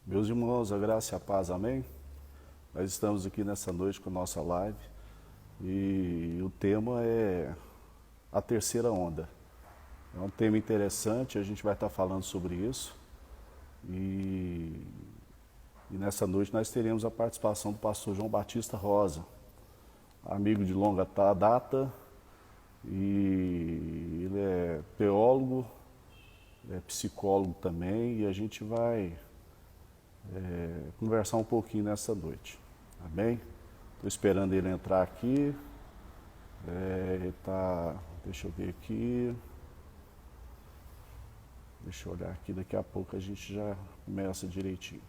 Meus irmãos, a graça e a paz, amém? Nós estamos aqui nessa noite com a nossa live e o tema é a terceira onda. É um tema interessante, a gente vai estar falando sobre isso e, e nessa noite nós teremos a participação do pastor João Batista Rosa, amigo de longa data, e ele é teólogo, é psicólogo também, e a gente vai conversar um pouquinho nessa noite, amém? Estou esperando ele entrar aqui. Deixa eu ver aqui. Deixa eu olhar aqui, daqui a pouco a gente já começa direitinho.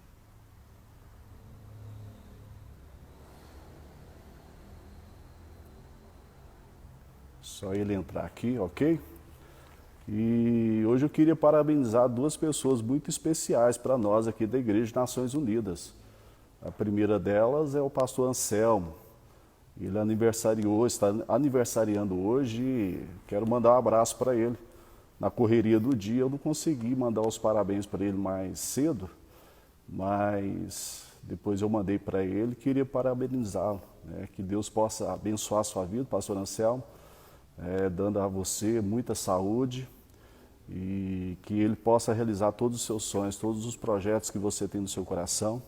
Só ele entrar aqui, ok? E hoje eu queria parabenizar duas pessoas muito especiais para nós aqui da Igreja de Nações Unidas. A primeira delas é o pastor Anselmo. Ele aniversariou, está aniversariando hoje e quero mandar um abraço para ele. Na correria do dia eu não consegui mandar os parabéns para ele mais cedo, mas depois eu mandei para ele, queria parabenizá-lo, né? Que Deus possa abençoar a sua vida, pastor Anselmo, dando a você muita saúde e que ele possa realizar todos os seus sonhos, todos os projetos que você tem no seu coração.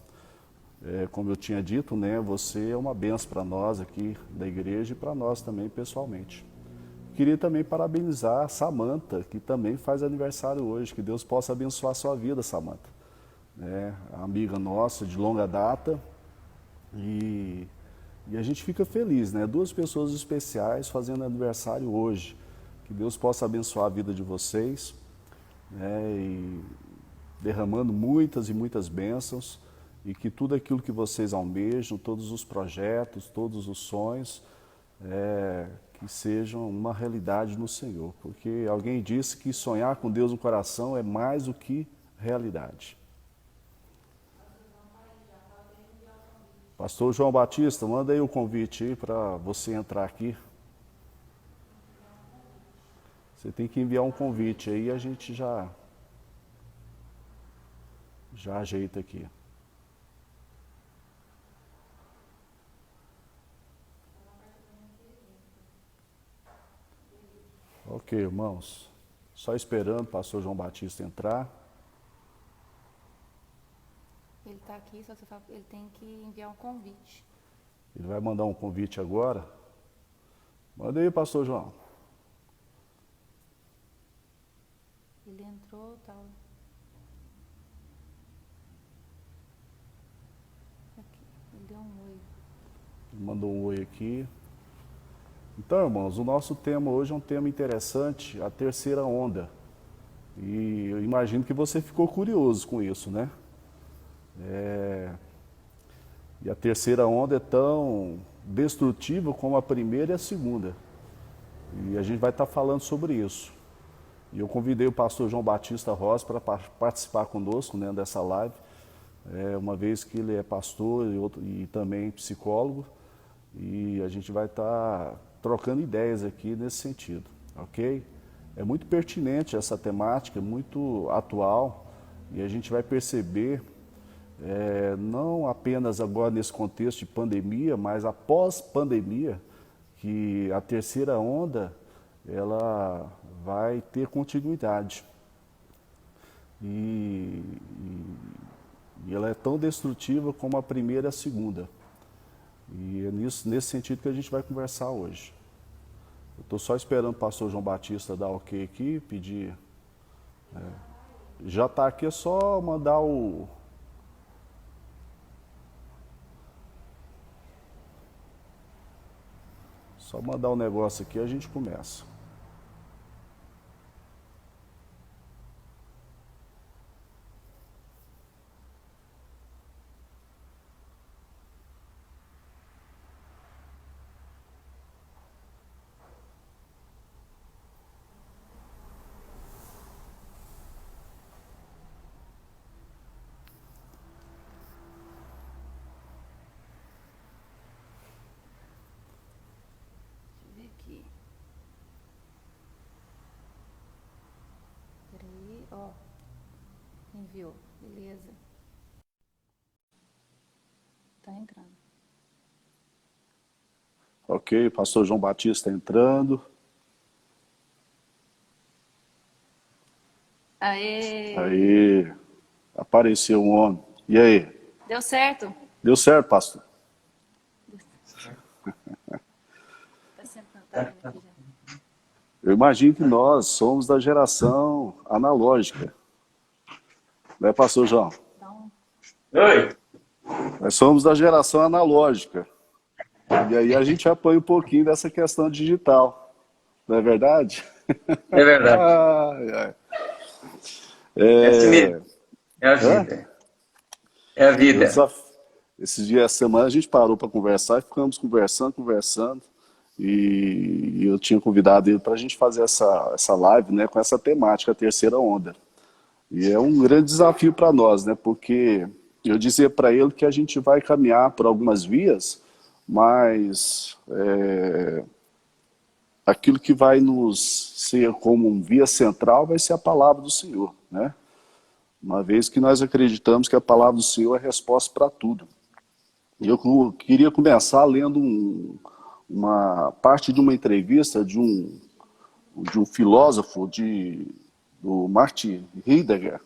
Como eu tinha dito, né, você é uma bênção para nós aqui da igreja e para nós também pessoalmente. Queria também parabenizar a Samanta, que também faz aniversário hoje. Que Deus possa abençoar a sua vida, Samanta. Amiga nossa de longa data. E a gente fica feliz, né? Duas pessoas especiais fazendo aniversário hoje. Que Deus possa abençoar a vida de vocês, né? E derramando muitas e muitas bênçãos. E que tudo aquilo que vocês almejam, todos os projetos, todos os sonhos, que sejam uma realidade no Senhor. Porque alguém disse que sonhar com Deus no coração é mais do que realidade. Pastor João Batista, manda aí o convite aí para você entrar aqui. Você tem que enviar um convite aí e a gente já ajeita aqui. Ok, irmãos. Só esperando o pastor João Batista entrar. Ele está aqui, só que ele tem que enviar um convite. Ele vai mandar um convite agora. Manda aí, pastor João. Ele entrou, tal. Aqui, ele deu um oi. Ele mandou um oi aqui. Então, irmãos, o nosso tema hoje é um tema interessante, a terceira onda. E eu imagino que você ficou curioso com isso, né? E a terceira onda é tão destrutiva como a primeira e a segunda. E a gente vai estar falando sobre isso. E eu convidei o pastor João Batista Rosa para participar conosco, né, dessa live, uma vez que ele é pastor e também psicólogo. E a gente vai estar trocando ideias aqui nesse sentido, ok? É muito pertinente essa temática, muito atual, e a gente vai perceber, não apenas agora nesse contexto de pandemia, mas após pandemia, que a terceira onda ela vai ter continuidade. E, e ela é tão destrutiva como a primeira e a segunda. E é nesse sentido que a gente vai conversar hoje. Eu estou só esperando o pastor João Batista dar ok aqui, pedir. Já está aqui, é só mandar o. Só mandar o negócio aqui e a gente começa. Deixa eu ver aqui. Peraí, ó. Enviou, beleza. tá entrando. Ok, pastor João Batista entrando. Aê! Aí, apareceu um homem. E aí? Deu certo? Deu certo, pastor? Tá sentando, tá vendo aqui já. Eu imagino que nós somos da geração analógica. Né, pastor João? Dá um... Oi, Nós somos da geração analógica. E aí a gente apanha um pouquinho dessa questão digital. Não é verdade? é verdade. Ai, ai. É assim mesmo. É a Hã? vida. É a Eu vida. desaf... Esses dias, essa semana, a gente parou para conversar e ficamos conversando. E eu tinha convidado ele para a gente fazer essa live, né, com essa temática, a terceira onda. E é um grande desafio para nós, né, porque eu dizia para ele que a gente vai caminhar por algumas vias, mas aquilo que vai nos ser como um via central vai ser a palavra do Senhor, né? Uma vez que nós acreditamos que a palavra do Senhor é a resposta para tudo. E eu queria começar lendo uma parte de uma entrevista de um filósofo do Martin Heidegger,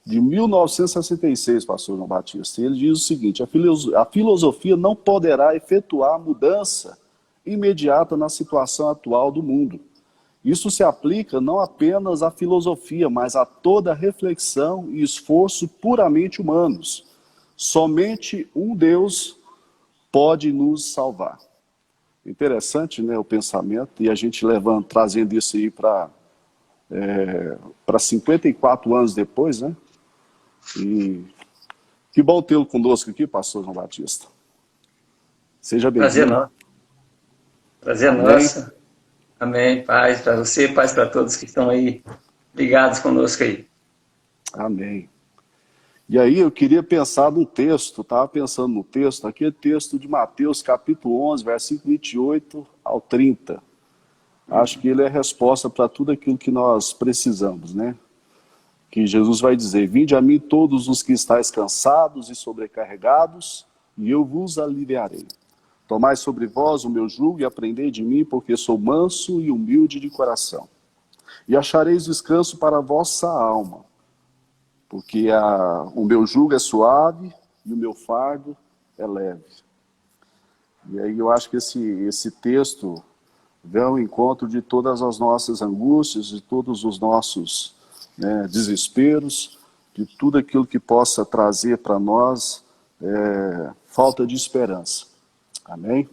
de 1966, pastor João Batista. Ele diz o seguinte: a filosofia não poderá efetuar mudança imediata na situação atual do mundo. Isso se aplica não apenas à filosofia, mas a toda reflexão e esforço puramente humanos. Somente um Deus pode nos salvar. Interessante, né, o pensamento, e a gente trazendo isso aí para 54 anos depois, né? E que bom tê-lo conosco aqui, pastor João Batista. Seja Prazer bem-vindo. nosso. Prazer Amém. nosso. Amém. Paz para você, paz para todos que estão aí ligados conosco aí. Amém. E aí eu queria pensar num texto, estava pensando no texto, aquele texto de Mateus capítulo 11, versículo 28 ao 30. Acho que ele é a resposta para tudo aquilo que nós precisamos, né? Que Jesus vai dizer: vinde a mim todos os que estáis cansados e sobrecarregados, e eu vos aliviarei. Tomai sobre vós o meu jugo e aprendei de mim, porque sou manso e humilde de coração. E achareis descanso para a vossa alma, porque o meu jugo é suave e o meu fardo é leve. E aí eu acho que esse texto vem ao encontro de todas as nossas angústias, de todos os nossos desesperos, de tudo aquilo que possa trazer para nós falta de esperança. Amém?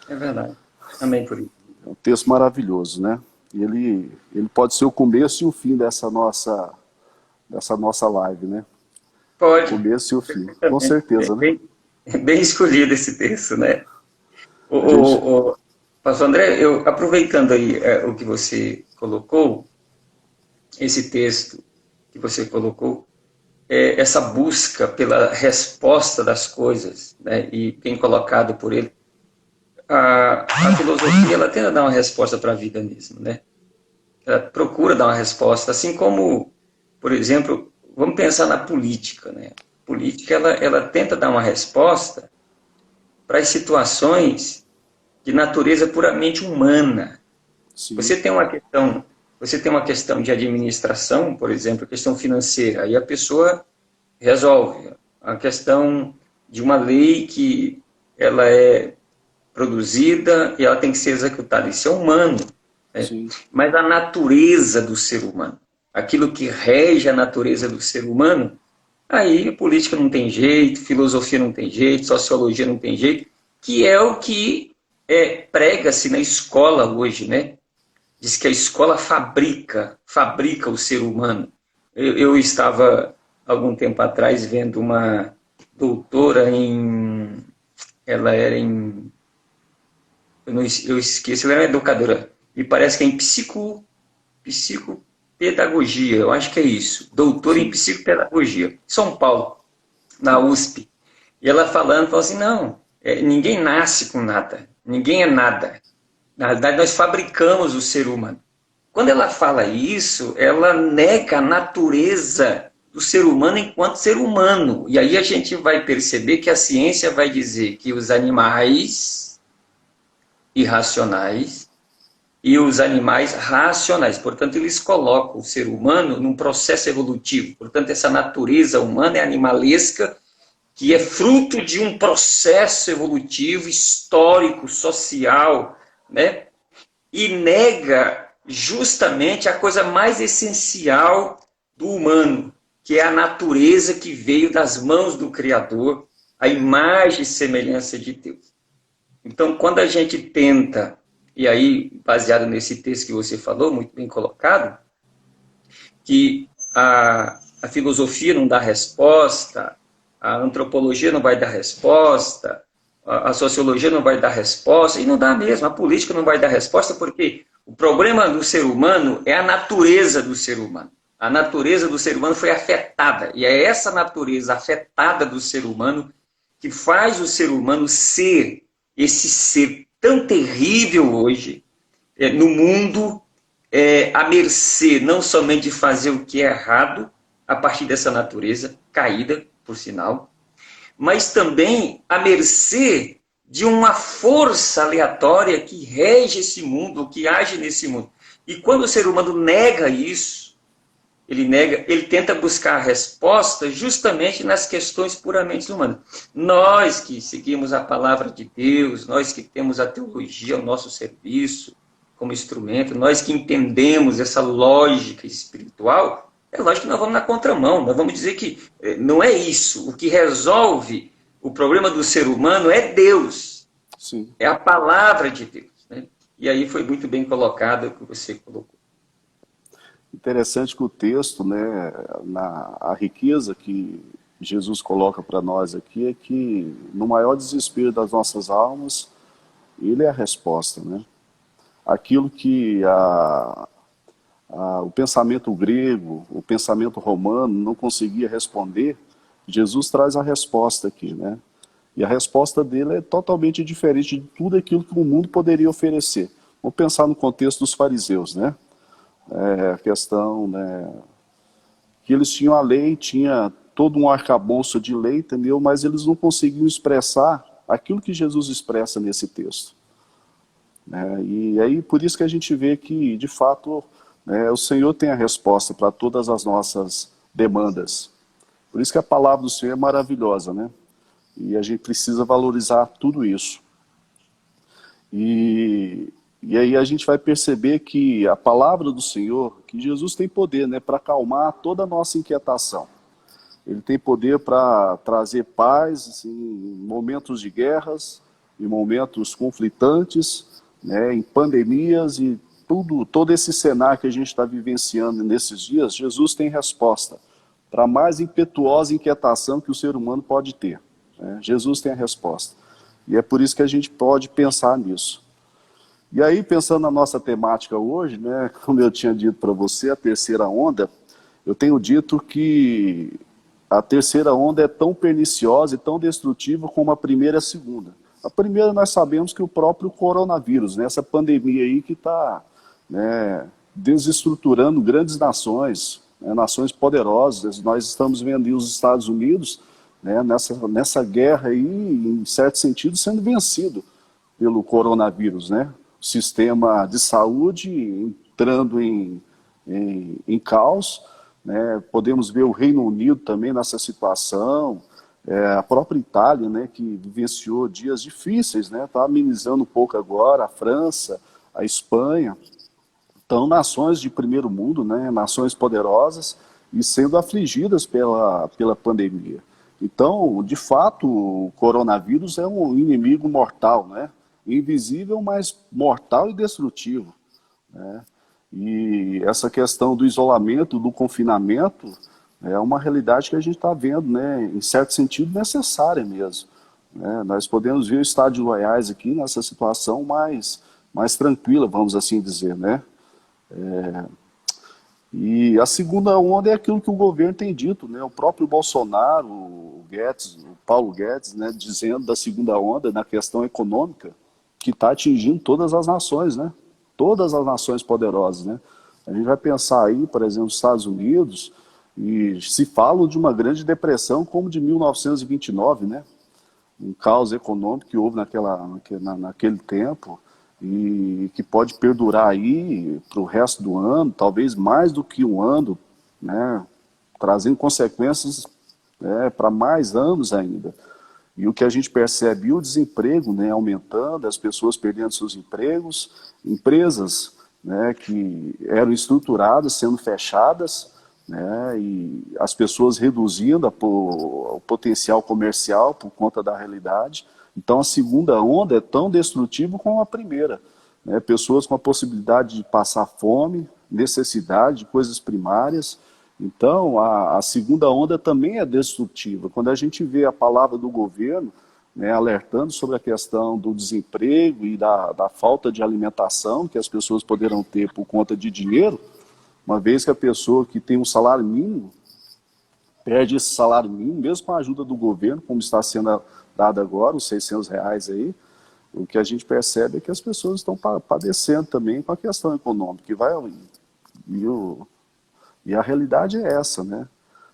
É verdade. Amém por isso. É um texto maravilhoso, né? E ele pode ser o começo e o fim dessa nossa live, né? O Pode. começo e o fim, com Perfeitamente. certeza, né? Bem escolhido esse texto, né? A gente, Pastor André, aproveitando aí o que você colocou, esse texto que você colocou, essa busca pela resposta das coisas, né, e bem colocado por ele, a filosofia ela tenta dar uma resposta para a vida mesmo, né? Ela procura dar uma resposta, assim como, por exemplo, vamos pensar na política, né? A política ela tenta dar uma resposta para as situações de natureza puramente humana. sim, Você tem uma questão de administração, por exemplo, questão financeira, aí a pessoa resolve. A questão de uma lei que ela é produzida e ela tem que ser executada. Isso é humano. Né? sim, Mas a natureza do ser humano, aquilo que rege a natureza do ser humano, aí a política não tem jeito, filosofia não tem jeito, sociologia não tem jeito, que é o que prega-se na escola hoje, né? Diz que a escola fabrica o ser humano. Eu estava, algum tempo atrás, vendo uma doutora ela era em... Eu esqueci, ela era educadora. E parece que é em psicopedagogia, eu acho que é isso. Doutora em sim, psicopedagogia. São Paulo, na USP. E ela falou assim, não, ninguém nasce com nada. Ninguém é nada. Na realidade, nós fabricamos o ser humano. Quando ela fala isso, ela nega a natureza do ser humano enquanto ser humano. E aí a gente vai perceber que a ciência vai dizer que os animais irracionais e os animais racionais. Portanto, eles colocam o ser humano num processo evolutivo. Portanto, essa natureza humana é animalesca, que é fruto de um processo evolutivo, histórico, social, né? E nega justamente a coisa mais essencial do humano, que é a natureza que veio das mãos do Criador, a imagem e semelhança de Deus. Então, quando a gente tenta, e aí, baseado nesse texto que você falou, muito bem colocado, que a filosofia não dá resposta, a antropologia não vai dar resposta, a sociologia não vai dar resposta, e não dá mesmo, a política não vai dar resposta, porque o problema do ser humano é a natureza do ser humano. A natureza do ser humano foi afetada, e é essa natureza afetada do ser humano que faz o ser humano ser esse ser tão terrível hoje, no mundo, à mercê não somente de fazer o que é errado, a partir dessa natureza caída, por sinal, mas também à mercê de uma força aleatória que rege esse mundo, que age nesse mundo. E quando o ser humano nega isso, ele tenta buscar a resposta justamente nas questões puramente humanas. Nós que seguimos a palavra de Deus, nós que temos a teologia ao nosso serviço como instrumento, nós que entendemos essa lógica espiritual, é lógico que nós vamos na contramão, nós vamos dizer que não é isso. O que resolve o problema do ser humano é Deus. Sim. É a palavra de Deus. Né? E aí foi muito bem colocado o que você colocou. Interessante que o texto, né, a riqueza que Jesus coloca para nós aqui é que no maior desespero das nossas almas, ele é a resposta, né? Aquilo que o pensamento grego, o pensamento romano não conseguia responder, Jesus traz a resposta aqui, né? E a resposta dele é totalmente diferente de tudo aquilo que o mundo poderia oferecer. Vamos pensar no contexto dos fariseus, né? A questão, né, que eles tinham a lei, tinha todo um arcabouço de lei, entendeu? Mas eles não conseguiam expressar aquilo que Jesus expressa nesse texto. E aí, por isso que a gente vê que, de fato, o Senhor tem a resposta para todas as nossas demandas. Por isso que a palavra do Senhor é maravilhosa, né? E a gente precisa valorizar tudo isso. E aí a gente vai perceber que a palavra do Senhor, que Jesus tem poder, né, para acalmar toda a nossa inquietação. Ele tem poder para trazer paz assim, em momentos de guerras, em momentos conflitantes, né, em pandemias e todo esse cenário que a gente está vivenciando nesses dias. Jesus tem resposta para a mais impetuosa inquietação que o ser humano pode ter. Né? Jesus tem a resposta. E é por isso que a gente pode pensar nisso. E aí, pensando na nossa temática hoje, né, como eu tinha dito para você, a terceira onda, eu tenho dito que a terceira onda é tão perniciosa e tão destrutiva como a primeira e a segunda. A primeira nós sabemos que o próprio coronavírus, né, essa pandemia aí que está, né, desestruturando grandes nações, né, nações poderosas. Nós estamos vendo aí os Estados Unidos, né, nessa guerra aí, em certo sentido, sendo vencido pelo coronavírus, né? O sistema de saúde entrando em caos, né? Podemos ver o Reino Unido também nessa situação, a própria Itália, né, que vivenciou dias difíceis, né? Está amenizando um pouco agora, a França, a Espanha. Então, nações de primeiro mundo, né, nações poderosas e sendo afligidas pela pandemia. Então, de fato, o coronavírus é um inimigo mortal, né? Invisível, mas mortal e destrutivo. Né? E essa questão do isolamento, do confinamento, é uma realidade que a gente está vendo, né? Em certo sentido, necessária mesmo. Né? Nós podemos ver o estado de Goiás aqui nessa situação mais tranquila, vamos assim dizer, né? E a segunda onda é aquilo que o governo tem dito, né? O próprio Bolsonaro, o Paulo Guedes, né, dizendo da segunda onda na questão econômica, que está atingindo todas as nações, né? Todas as nações poderosas, né? A gente vai pensar aí, por exemplo, os Estados Unidos, E se fala de uma grande depressão como de 1929, né? Um caos econômico que houve naquele tempo e que pode perdurar aí para o resto do ano, talvez mais do que um ano, né? Trazendo consequências, para mais anos ainda. E o que a gente percebe, o desemprego, né, aumentando, as pessoas perdendo seus empregos, empresas, né, que eram estruturadas sendo fechadas, né, e as pessoas reduzindo o potencial comercial por conta da realidade. Então a segunda onda é tão destrutiva como a primeira, né, pessoas com a possibilidade de passar fome, necessidade de coisas primárias. Então a segunda onda também é destrutiva. Quando a gente vê a palavra do governo, né, alertando sobre a questão do desemprego e da falta de alimentação que as pessoas poderão ter por conta de dinheiro, uma vez que a pessoa que tem um salário mínimo, perde esse salário mínimo, mesmo com a ajuda do governo, como está sendo dado agora, os R$ 600 aí, o que a gente percebe é que as pessoas estão padecendo também com a questão econômica. E a realidade é essa, né?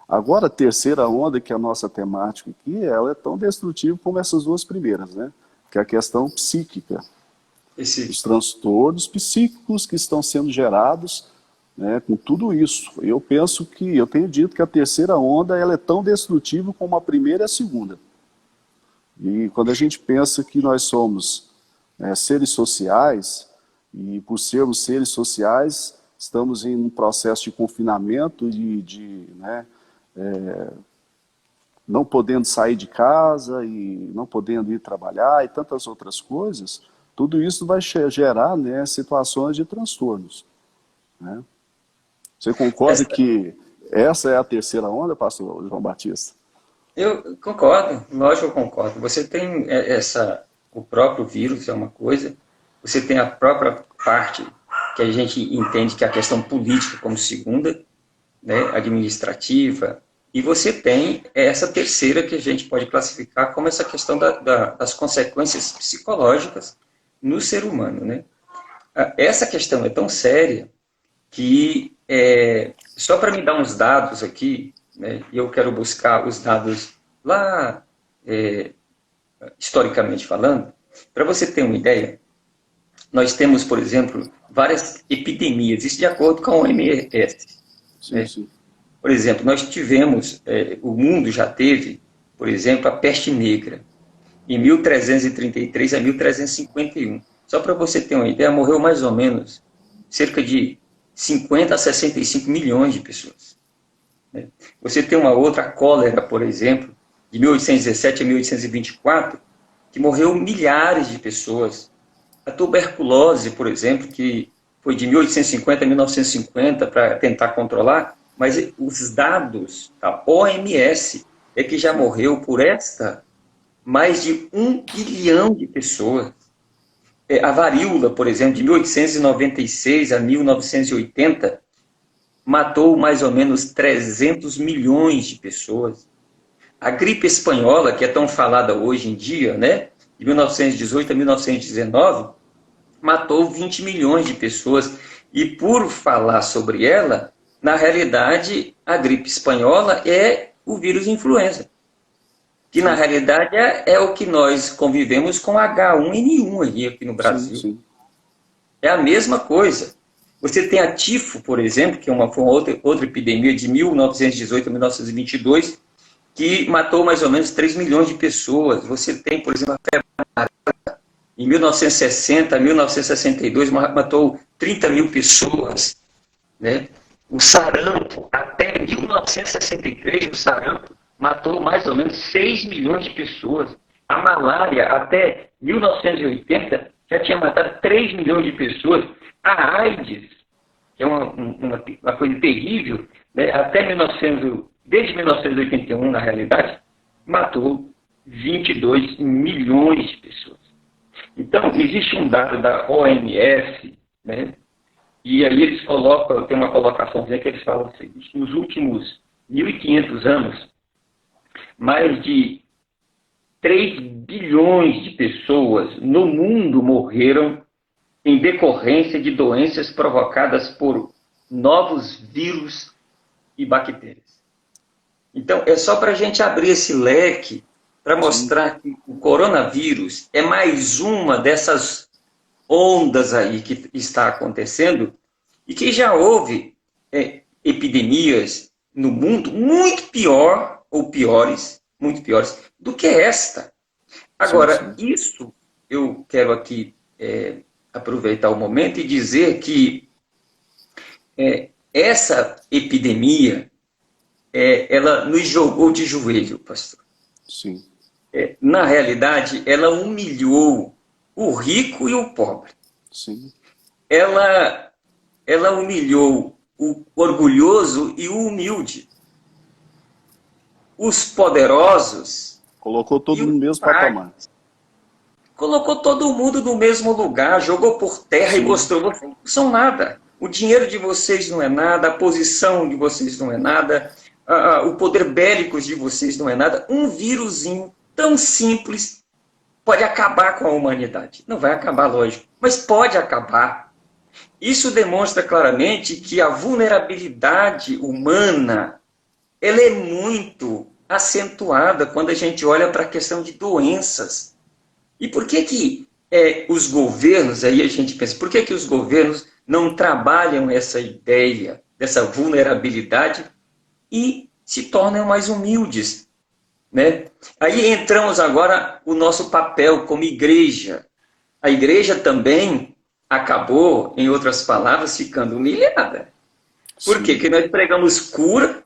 Agora, a terceira onda, que é a nossa temática aqui, ela é tão destrutiva como essas duas primeiras, né? Que é a questão psíquica. Os transtornos psíquicos que estão sendo gerados, né, com tudo isso. Eu tenho dito que a terceira onda ela é tão destrutiva como a primeira e a segunda. E quando a gente pensa que nós somos, né, seres sociais, e por sermos seres sociais, estamos em um processo de confinamento, né, não podendo sair de casa e não podendo ir trabalhar e tantas outras coisas, tudo isso vai gerar, né, situações de transtornos, né? Você concorda que essa é a terceira onda, pastor João Batista? Eu concordo, lógico que eu concordo. Você tem o próprio vírus é uma coisa, você tem a própria parte que a gente entende que é a questão política como segunda, né, administrativa, e você tem essa terceira que a gente pode classificar como essa questão das consequências psicológicas no ser humano, né? Essa questão é tão séria que, só para me dar uns dados aqui, né, e eu quero buscar os dados lá, historicamente falando, para você ter uma ideia, nós temos, por exemplo, várias epidemias, isso de acordo com a OMS. Sim, Né? sim. Por exemplo, nós tivemos, o mundo já teve, por exemplo, a peste negra, em 1333 a 1351. Só para você ter uma ideia, morreu mais ou menos cerca de 50 a 65 milhões de pessoas. Né? Você tem uma outra, a cólera, por exemplo, de 1817 a 1824, que morreu milhares de pessoas. A tuberculose, por exemplo, que foi de 1850 a 1950 para tentar controlar, mas os dados da OMS é que já morreu por esta mais de 1 bilhão de pessoas. A varíola, por exemplo, de 1896 a 1980, matou mais ou menos 300 milhões de pessoas. A gripe espanhola, que é tão falada hoje em dia, né, de 1918 a 1919, matou 20 milhões de pessoas. E por falar sobre ela, na realidade, a gripe espanhola é o vírus influenza, que na realidade é o que nós convivemos com H1N1 aqui no Brasil. Sim, sim. É a mesma coisa. Você tem a tifo, por exemplo, que foi uma outra epidemia de 1918 a 1922, que matou mais ou menos 3 milhões de pessoas. Você tem, por exemplo, a febre amarela, em 1960 a 1962, matou 30 mil pessoas. Né? O sarampo, até 1963, o sarampo matou mais ou menos 6 milhões de pessoas. A malária, até 1980, já tinha matado 3 milhões de pessoas. A AIDS, que é uma coisa terrível, né? Desde 1981, na realidade, matou 22 milhões de pessoas. Então, existe um dado da OMS, né? E aí eles colocam, tem uma colocação que eles falam o seguinte: nos últimos 1.500 anos, mais de 3 bilhões de pessoas no mundo morreram em decorrência de doenças provocadas por novos vírus e bactérias. Então, é só para a gente abrir esse leque para mostrar que o coronavírus é mais uma dessas ondas aí que está acontecendo e que já houve epidemias no mundo muito pior ou piores, muito piores do que esta. Agora, isso eu quero aqui aproveitar o momento e dizer que essa epidemia ela nos jogou de joelho, pastor. Sim. Na realidade, ela humilhou o rico e o pobre. Sim. Ela humilhou o orgulhoso e o humilde. Os poderosos. Colocou todo mundo no mesmo patamar. Colocou todo mundo no mesmo lugar, jogou por terra e mostrou: vocês não são nada. O dinheiro de vocês não é nada, a posição de vocês não é nada, o poder bélico de vocês não é nada. Um vírusinho tão simples pode acabar com a humanidade. Não vai acabar, lógico, mas pode acabar. Isso demonstra claramente que a vulnerabilidade humana ela é muito acentuada quando a gente olha para a questão de doenças. E por que os governos, aí a gente pensa, por que os governos não trabalham essa ideia dessa vulnerabilidade e se tornam mais humildes? Né? Aí entramos agora o nosso papel como igreja. A igreja também acabou, em outras palavras, ficando humilhada. Por quê? Porque nós pregamos cura,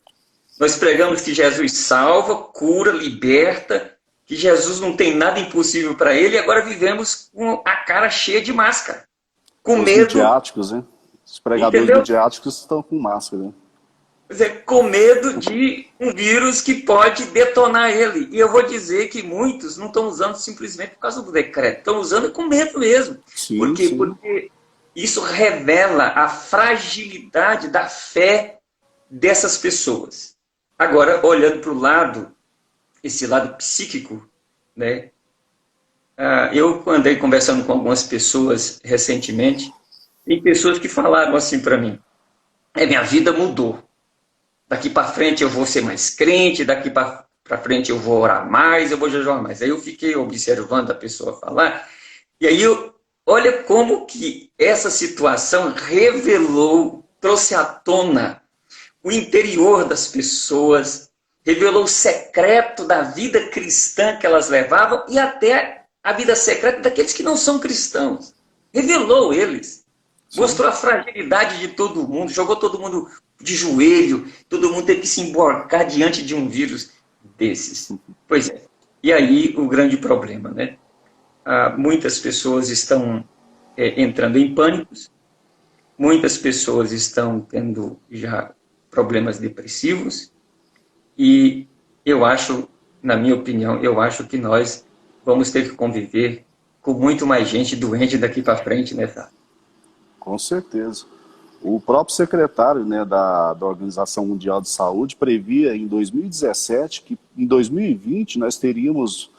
nós pregamos que Jesus salva, cura, liberta, que Jesus não tem nada impossível para ele, e agora vivemos com a cara cheia de máscara. Com Os medo. midiáticos, né? Os pregadores midiáticos estão com máscara, né? Com medo de um vírus que pode detonar ele. E eu vou dizer que muitos não estão usando simplesmente por causa do decreto, estão usando com medo mesmo. Sim, Por quê? sim. Porque isso revela a fragilidade da fé dessas pessoas. Agora, olhando para o lado, esse lado psíquico, né? Eu andei conversando com algumas pessoas recentemente, tem pessoas que falaram assim para mim: minha vida mudou. Daqui para frente eu vou ser mais crente, daqui para frente eu vou orar mais, eu vou jejuar mais. Aí eu fiquei observando a pessoa falar, e aí olha como que essa situação revelou, trouxe à tona o interior das pessoas, revelou o secreto da vida cristã que elas levavam e até a vida secreta daqueles que não são cristãos. Revelou eles. Sim. Mostrou a fragilidade de todo mundo, jogou todo mundo de joelho, todo mundo teve que se emborcar diante de um vírus desses. Pois é. E aí o grande problema, né? Muitas pessoas estão entrando em pânicos, muitas pessoas estão tendo já problemas depressivos, e eu acho, na minha opinião, eu acho que nós vamos ter que conviver com muito mais gente doente daqui para frente, né, Fábio? Com certeza. O próprio secretário, né, da Organização Mundial de Saúde previa em 2017 que em 2020 nós teríamos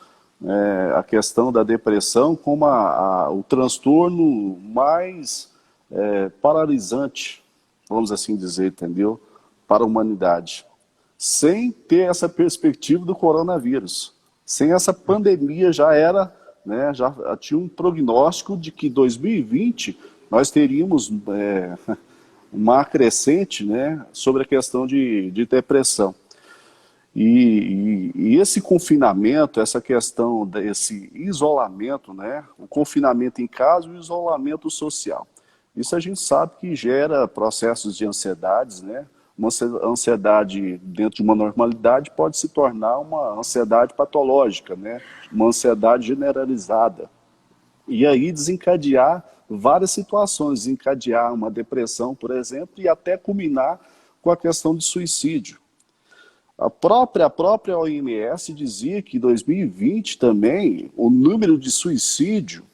a questão da depressão como o transtorno mais paralisante, vamos assim dizer, entendeu? Para a humanidade. Sem ter essa perspectiva do coronavírus. Sem essa pandemia já era, né, já tinha um prognóstico de que 2020 nós teríamos uma crescente, né, sobre a questão de depressão. E esse confinamento, essa questão desse isolamento, né, o confinamento em casa e o isolamento social. Isso a gente sabe que gera processos de ansiedades, né? Uma ansiedade dentro de uma normalidade pode se tornar uma ansiedade patológica, né? Uma ansiedade generalizada. E aí desencadear várias situações, desencadear uma depressão, por exemplo, e até culminar com a questão de suicídio. A própria OMS dizia que em 2020 também o número de suicídio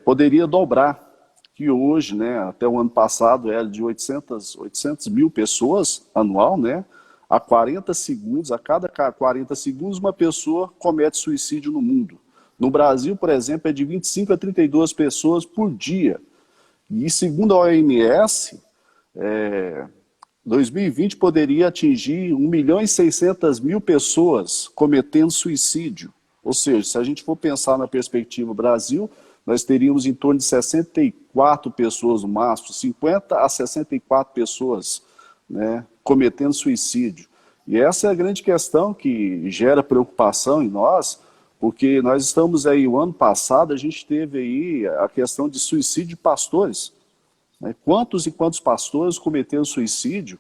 poderia dobrar, que hoje, né, até o ano passado era de 800 mil pessoas anual, né? A cada 40 segundos uma pessoa comete suicídio no mundo. No Brasil, por exemplo, é de 25 a 32 pessoas por dia. E segundo a OMS, 2020 poderia atingir 1.600.000 pessoas cometendo suicídio. Ou seja, se a gente for pensar na perspectiva Brasil, nós teríamos em torno de 64 pessoas no máximo, 50 a 64 pessoas, né, cometendo suicídio. E essa é a grande questão que gera preocupação em nós, porque nós estamos aí, o ano passado, a gente teve aí a questão de suicídio de pastores. Né? Quantos e quantos pastores cometeram suicídio?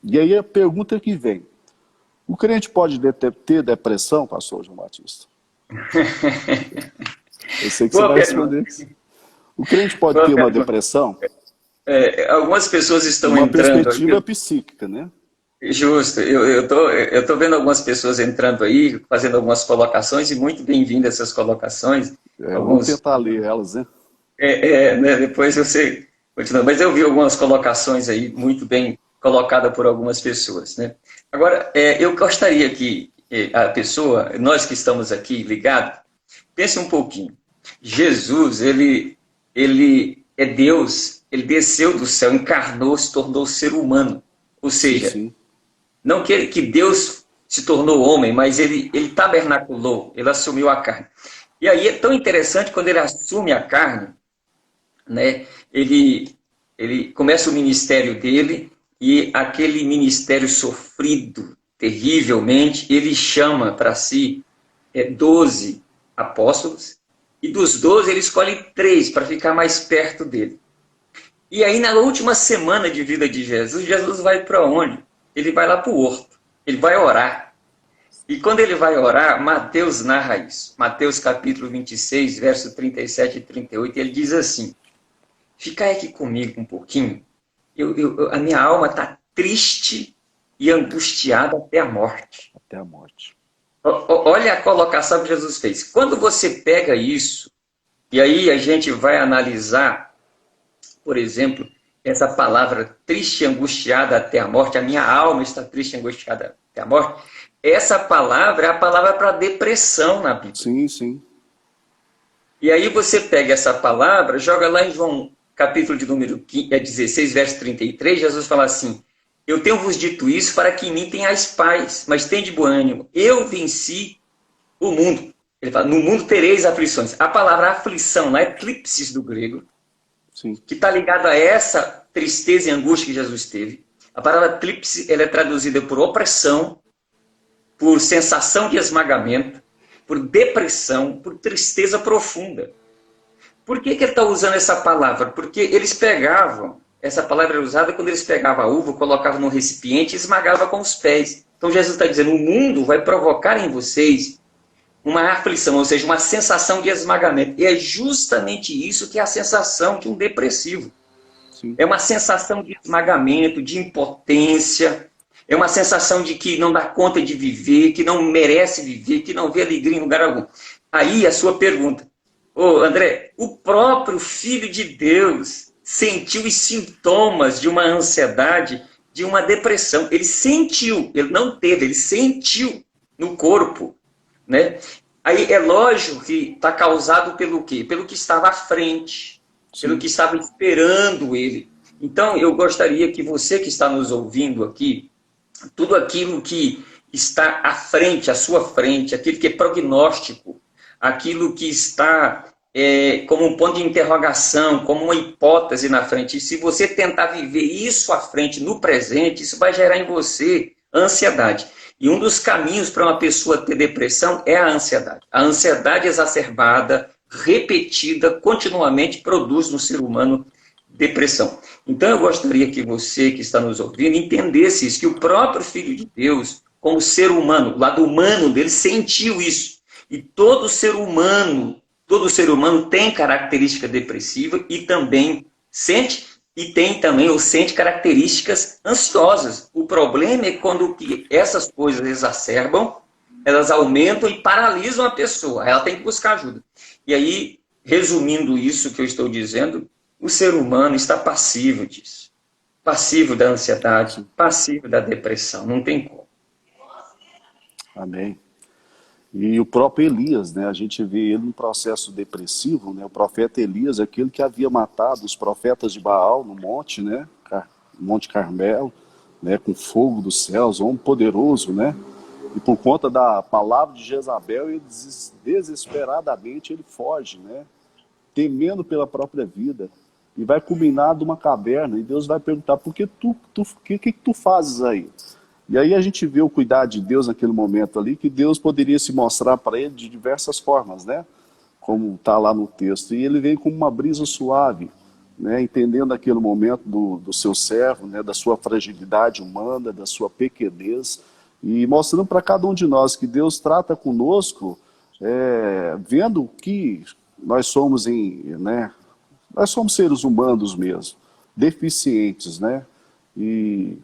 E aí a pergunta que vem, o crente pode ter depressão, pastor João Batista? Eu sei que você vai responder. O crente pode ter uma depressão? Algumas pessoas estão uma entrando... Uma perspectiva psíquica, né? Justo. Eu tô vendo algumas pessoas entrando aí, fazendo algumas colocações, e muito bem-vindas essas colocações. Vamos tentar ler elas, né? Né? Depois você continua. Mas eu vi algumas colocações aí, muito bem colocadas por algumas pessoas, né? Agora, eu gostaria que a pessoa, nós que estamos aqui ligados, pense um pouquinho. Jesus, ele é Deus, ele desceu do céu, encarnou, se tornou ser humano. Ou seja, sim. Não que Deus se tornou homem, mas ele tabernaculou, ele assumiu a carne. E aí é tão interessante quando ele assume a carne, né? Ele começa o ministério dele, e aquele ministério sofrido terrivelmente, ele chama para si 12 apóstolos, e dos 12 ele escolhe 3 para ficar mais perto dele. E aí na última semana de vida de Jesus, Jesus vai para onde? Ele vai lá para o horto, ele vai orar. E quando ele vai orar, Mateus narra isso. Mateus capítulo 26, verso 37 e 38, ele diz assim, ficai aqui comigo um pouquinho, a minha alma está triste e angustiada até a morte. Até a morte. Olha a colocação que Jesus fez. Quando você pega isso, e aí a gente vai analisar, por exemplo, essa palavra triste e angustiada até a morte, a minha alma está triste e angustiada até a morte, essa palavra é a palavra para depressão na Bíblia. Sim, sim. E aí você pega essa palavra, joga lá em João, capítulo de número 16, verso 33, Jesus fala assim, eu tenho-vos dito isso para que em mim tenhais paz, mas tende bom ânimo, eu venci o mundo. Ele fala, no mundo tereis aflições. A palavra aflição lá é eclipsis do grego, sim, que está ligado a essa tristeza e angústia que Jesus teve. A palavra eclipse ela é traduzida por opressão, por sensação de esmagamento, por depressão, por tristeza profunda. Por que ele está usando essa palavra? Porque eles pegavam, essa palavra era usada quando eles pegavam a uva, colocavam no recipiente e esmagavam com os pés. Então Jesus está dizendo, o mundo vai provocar em vocês uma aflição, ou seja, uma sensação de esmagamento. E é justamente isso que é a sensação de um depressivo. sim. É uma sensação de esmagamento, de impotência, é uma sensação de que não dá conta de viver, que não merece viver, que não vê alegria em lugar algum. Aí a sua pergunta, André, o próprio Filho de Deus sentiu os sintomas de uma ansiedade, de uma depressão. Ele sentiu, ele não teve, ele sentiu no corpo. Né? Aí é lógico que está causado pelo quê? Pelo que estava à frente, sim, pelo que estava esperando ele. Então, eu gostaria que você que está nos ouvindo aqui, tudo aquilo que está à frente, à sua frente, aquilo que é prognóstico, aquilo que está como um ponto de interrogação, como uma hipótese na frente, e se você tentar viver isso à frente, no presente, isso vai gerar em você ansiedade. E um dos caminhos para uma pessoa ter depressão é a ansiedade. A ansiedade exacerbada, repetida, continuamente produz no ser humano depressão. Então eu gostaria que você que está nos ouvindo entendesse isso, que o próprio Filho de Deus, como ser humano, o lado humano dele, sentiu isso. E todo ser humano tem característica depressiva e também sente, e tem também ou sente características ansiosas. O problema é quando essas coisas exacerbam, elas aumentam e paralisam a pessoa. Ela tem que buscar ajuda. E aí, resumindo isso que eu estou dizendo, o ser humano está passivo disso. Passivo da ansiedade, passivo da depressão. Não tem como. Amém. E o próprio Elias, né? A gente vê ele num processo depressivo, né? O profeta Elias, aquele que havia matado os profetas de Baal no monte, né? Monte Carmelo, né, com fogo dos céus, homem poderoso, né? E por conta da palavra de Jezabel, ele desesperadamente ele foge, né? Temendo pela própria vida. E vai culminar numa caverna, e Deus vai perguntar, por que que tu fazes aí? E aí a gente vê o cuidado de Deus naquele momento ali, que Deus poderia se mostrar para ele de diversas formas, né? Como está lá no texto. E ele vem como uma brisa suave, né? Entendendo aquele momento do seu servo, né? Da sua fragilidade humana, da sua pequenez, e mostrando para cada um de nós que Deus trata conosco, vendo que nós somos né? Nós somos seres humanos mesmo, deficientes, né? E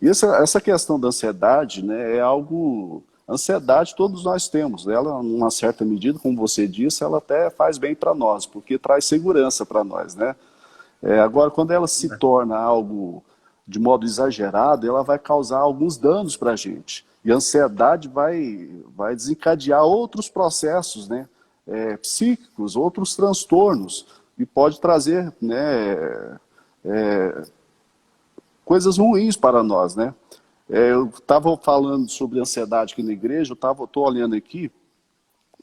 essa questão da ansiedade, né, é algo... Ansiedade todos nós temos. Ela, numa certa medida, como você disse, ela até faz bem para nós, porque traz segurança para nós, né? Agora, quando ela se torna algo de modo exagerado, ela vai causar alguns danos para a gente. E a ansiedade vai desencadear outros processos, né, psíquicos, outros transtornos, e pode trazer, né, coisas ruins para nós, né? Eu estava falando sobre ansiedade aqui na igreja, estou olhando aqui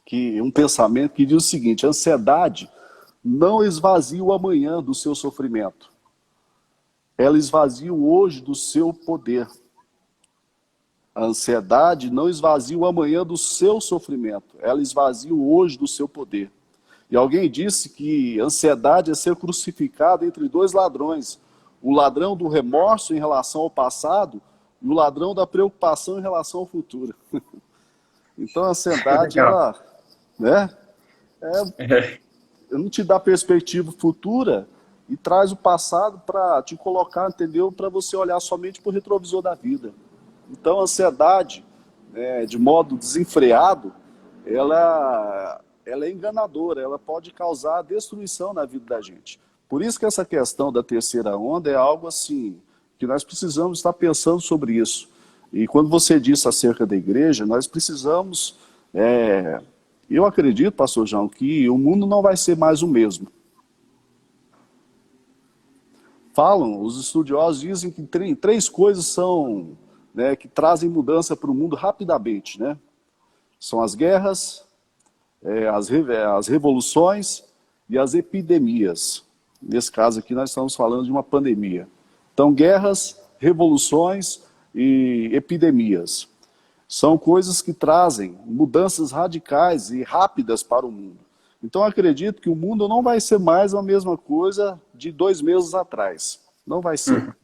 que um pensamento que diz o seguinte: a ansiedade não esvazia o amanhã do seu sofrimento, ela esvazia o hoje do seu poder. A ansiedade não esvazia o amanhã do seu sofrimento, ela esvazia o hoje do seu poder. E alguém disse que ansiedade é ser crucificado entre dois ladrões, o ladrão do remorso em relação ao passado e o ladrão da preocupação em relação ao futuro. Então a ansiedade, ela, né, não te dá perspectiva futura e traz o passado para te colocar, entendeu? Para você olhar somente para o retrovisor da vida. Então a ansiedade, de modo desenfreado, ela é enganadora, ela pode causar destruição na vida da gente. Por isso que essa questão da terceira onda é algo assim, que nós precisamos estar pensando sobre isso. E quando você disse acerca da igreja, nós precisamos, eu acredito, pastor João, que o mundo não vai ser mais o mesmo. Falam, os estudiosos dizem que três coisas são, né, que trazem mudança para o mundo rapidamente, né? São as guerras, as revoluções e as epidemias. Nesse caso aqui nós estamos falando de uma pandemia. Então guerras, revoluções e epidemias são coisas que trazem mudanças radicais e rápidas para o mundo. Então eu acredito que o mundo não vai ser mais a mesma coisa de 2 meses atrás. Não vai ser.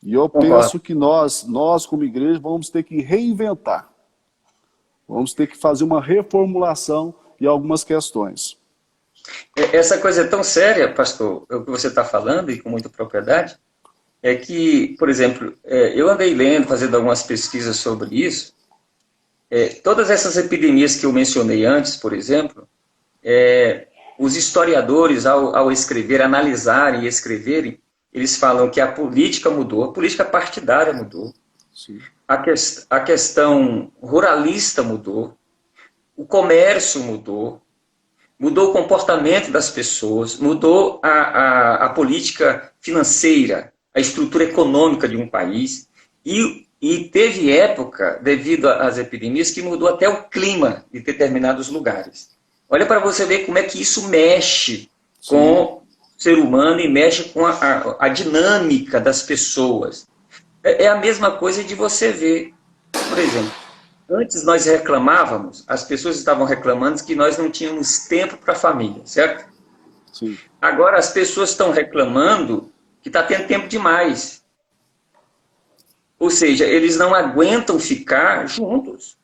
E eu penso que nós como igreja vamos ter que reinventar. Vamos ter que fazer uma reformulação em algumas questões. Essa coisa é tão séria, pastor, o que você está falando, e com muita propriedade, é que, por exemplo, eu andei lendo, fazendo algumas pesquisas sobre isso, todas essas epidemias que eu mencionei antes, por exemplo, os historiadores, ao escrever, analisarem e escreverem, eles falam que a política mudou, a política partidária mudou, Sim. A questão ruralista mudou, o comércio mudou o comportamento das pessoas, mudou a política financeira, a estrutura econômica de um país, e teve época, devido às epidemias, que mudou até o clima de determinados lugares. Olha para você ver como é que isso mexe com o ser humano e mexe com a dinâmica das pessoas. É a mesma coisa de você ver, por exemplo, antes nós reclamávamos, as pessoas estavam reclamando que nós não tínhamos tempo para a família, certo? Sim. Agora as pessoas estão reclamando que está tendo tempo demais. Ou seja, eles não aguentam ficar juntos.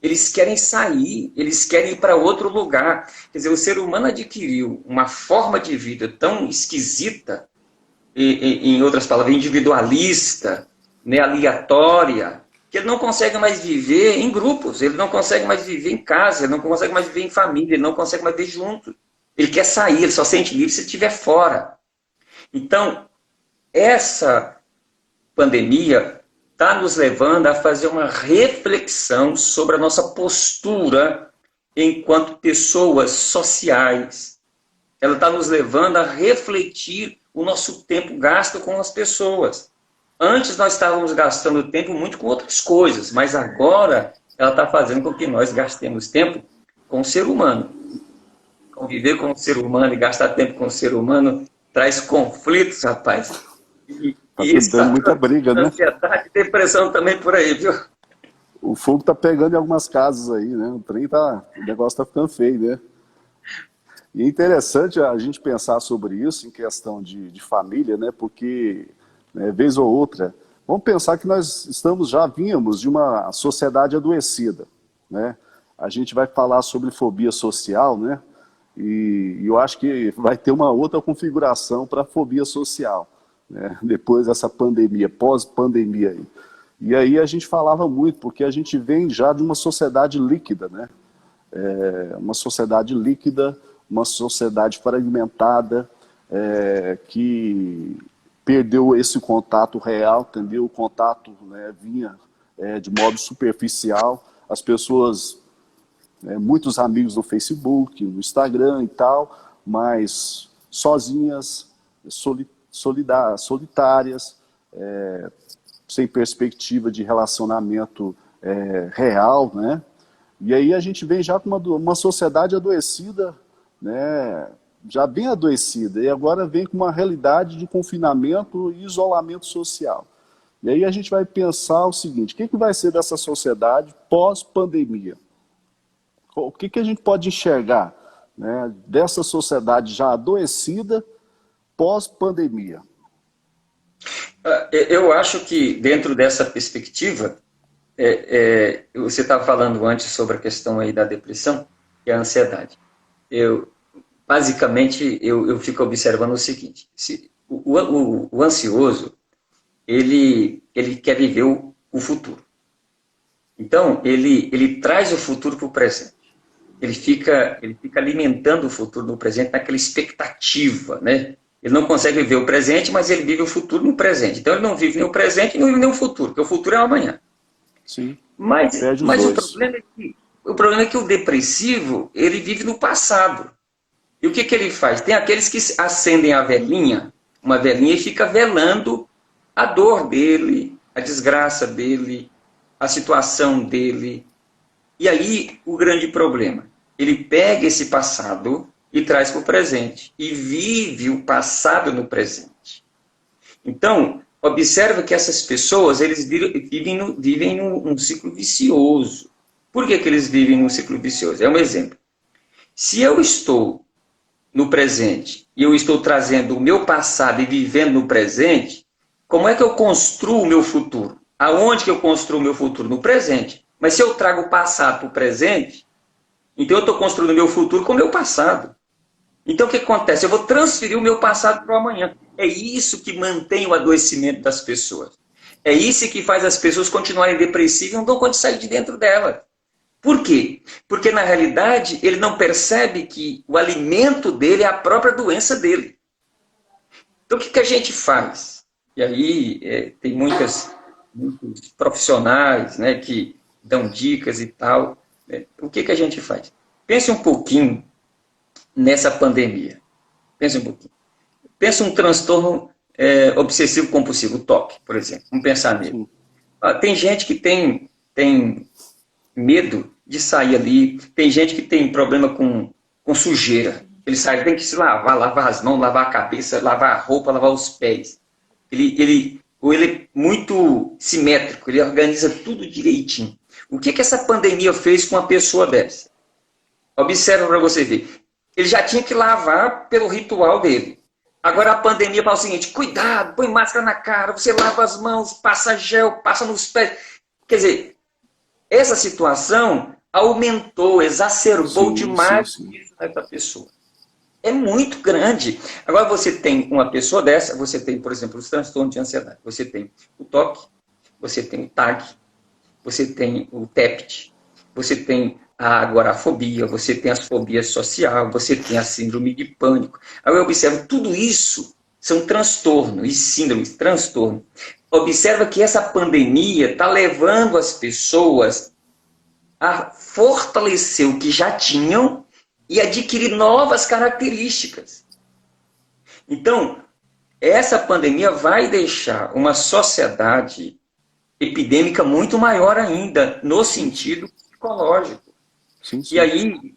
Eles querem sair, eles querem ir para outro lugar. Quer dizer, o ser humano adquiriu uma forma de vida tão esquisita, em outras palavras, individualista, né, aleatória, que ele não consegue mais viver em grupos, ele não consegue mais viver em casa, ele não consegue mais viver em família, ele não consegue mais viver junto. Ele quer sair, ele só sente livre se ele estiver fora. Então, essa pandemia está nos levando a fazer uma reflexão sobre a nossa postura enquanto pessoas sociais. Ela está nos levando a refletir o nosso tempo gasto com as pessoas. Antes nós estávamos gastando tempo muito com outras coisas, mas agora ela está fazendo com que nós gastemos tempo com o ser humano. Conviver com o ser humano e gastar tempo com o ser humano traz conflitos, rapaz. Tá dando muita briga, né? Ansiedade e depressão também por aí, viu? O fogo tá pegando em algumas casas aí, né? O negócio tá ficando feio, né? E é interessante a gente pensar sobre isso em questão de família, né? Porque, né, vez ou outra, vamos pensar que nós vínhamos de uma sociedade adoecida, né? A gente vai falar sobre fobia social, né? E eu acho que vai ter uma outra configuração para a fobia social, né? Depois dessa pandemia, pós-pandemia aí. E aí a gente falava muito, porque a gente vem já de uma sociedade líquida, né? Uma sociedade líquida, uma sociedade fragmentada, que perdeu esse contato real, entendeu? O contato, né, vinha de modo superficial, as pessoas, muitos amigos no Facebook, no Instagram e tal, mas sozinhas, solitárias, sem perspectiva de relacionamento real, né? E aí a gente vem já com uma sociedade adoecida, né? Já bem adoecida, e agora vem com uma realidade de confinamento e isolamento social. E aí a gente vai pensar o seguinte: o que vai ser dessa sociedade pós-pandemia? O que a gente pode enxergar, né, dessa sociedade já adoecida pós-pandemia? Eu acho que dentro dessa perspectiva, você estava falando antes sobre a questão aí da depressão e a ansiedade. Basicamente, eu fico observando o seguinte: o ansioso, ele quer viver o futuro. Então, ele traz o futuro para o presente. Ele fica alimentando o futuro no presente naquela expectativa, né? Ele não consegue viver o presente, mas ele vive o futuro no presente. Então, ele não vive nem o presente e não vive nem o futuro, porque o futuro é o amanhã. Sim. Mas o problema é que o depressivo, ele vive no passado. E o que ele faz? Tem aqueles que acendem a velhinha, uma velhinha, e fica velando a dor dele, a desgraça dele, a situação dele. E aí, o grande problema, ele pega esse passado e traz para o presente, e vive o passado no presente. Então, observa que essas pessoas, eles vivem num ciclo vicioso. Por que eles vivem num ciclo vicioso? É um exemplo. Se eu estou no presente e eu estou trazendo o meu passado e vivendo no presente, como é que eu construo o meu futuro? Aonde que eu construo o meu futuro? No presente. Mas se eu trago o passado para o presente, então eu estou construindo o meu futuro com o meu passado. Então o que acontece? Eu vou transferir o meu passado para o amanhã. É isso que mantém o adoecimento das pessoas. É isso que faz as pessoas continuarem depressivas e não dão conta de sair de dentro dela. Por quê? Porque na realidade ele não percebe que o alimento dele é a própria doença dele. Então o que a gente faz? E aí tem muitos profissionais, né, que dão dicas e tal. O que a gente faz? Pense um pouquinho nessa pandemia. Pense um pouquinho. Pense um transtorno obsessivo-compulsivo, TOC, por exemplo. Vamos pensar nele. Tem gente que tem medo de sair ali. Tem gente que tem problema com sujeira. Ele sai, tem que se lavar as mãos, lavar a cabeça, lavar a roupa, lavar os pés. Ele é muito simétrico, ele organiza tudo direitinho. O que essa pandemia fez com uma pessoa dessa? Observa para você ver. Ele já tinha que lavar pelo ritual dele. Agora a pandemia fala o seguinte: cuidado, põe máscara na cara, você lava as mãos, passa gel, passa nos pés. Quer dizer, essa situação aumentou, exacerbou demais isso nessa pessoa. É muito grande. Agora você tem uma pessoa dessa, você tem, por exemplo, os transtornos de ansiedade. Você tem o TOC, você tem o TAG, você tem o TEPT, você tem a agorafobia, você tem as fobias social, você tem a síndrome de pânico. Aí eu observo, tudo isso são transtornos e síndromes, transtorno. Observa que essa pandemia está levando as pessoas a fortalecer o que já tinham e adquirir novas características. Então, essa pandemia vai deixar uma sociedade epidêmica muito maior ainda, no sentido psicológico. Sim, E sim. aí,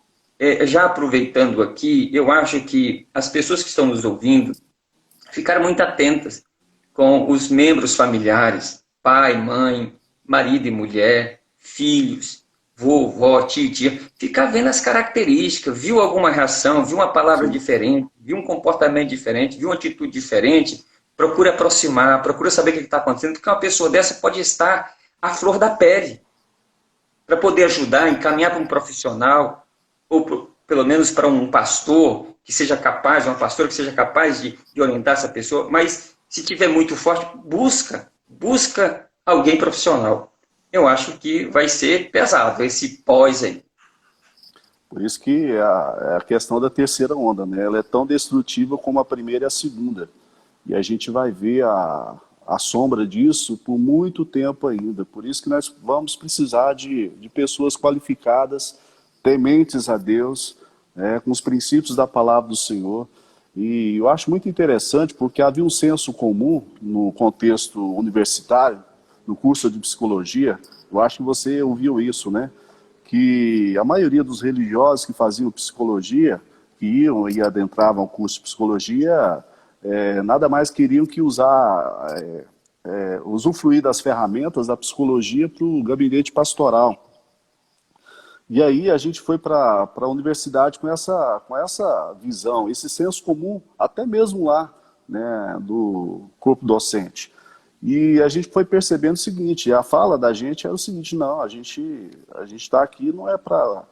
já aproveitando aqui, eu acho que as pessoas que estão nos ouvindo ficaram muito atentas com os membros familiares, pai, mãe, marido e mulher, filhos, vovó, tio, tia, ficar vendo as características, viu alguma reação, viu uma palavra Sim. diferente, viu um comportamento diferente, viu uma atitude diferente, procura aproximar, procura saber o que está acontecendo, porque uma pessoa dessa pode estar à flor da pele, para poder ajudar, encaminhar para um profissional, ou pelo menos para um pastor que seja capaz, uma pastora que seja capaz de orientar essa pessoa, mas se tiver muito forte, busca alguém profissional. Eu acho que vai ser pesado esse pós aí. Por isso que é a questão da terceira onda, né? Ela é tão destrutiva como a primeira e a segunda. E a gente vai ver a sombra disso por muito tempo ainda. Por isso que nós vamos precisar de pessoas qualificadas, tementes a Deus, né, com os princípios da palavra do Senhor. E eu acho muito interessante porque havia um senso comum no contexto universitário, no curso de psicologia. Eu acho que você ouviu isso, né? Que a maioria dos religiosos que faziam psicologia, que iam e adentravam o curso de psicologia, nada mais queriam que usufruir das ferramentas da psicologia para o gabinete pastoral. E aí a gente foi para a universidade com essa visão, esse senso comum, até mesmo lá, né, do corpo docente. E a gente foi percebendo o seguinte, a fala da gente era o seguinte, não, a gente está aqui não é para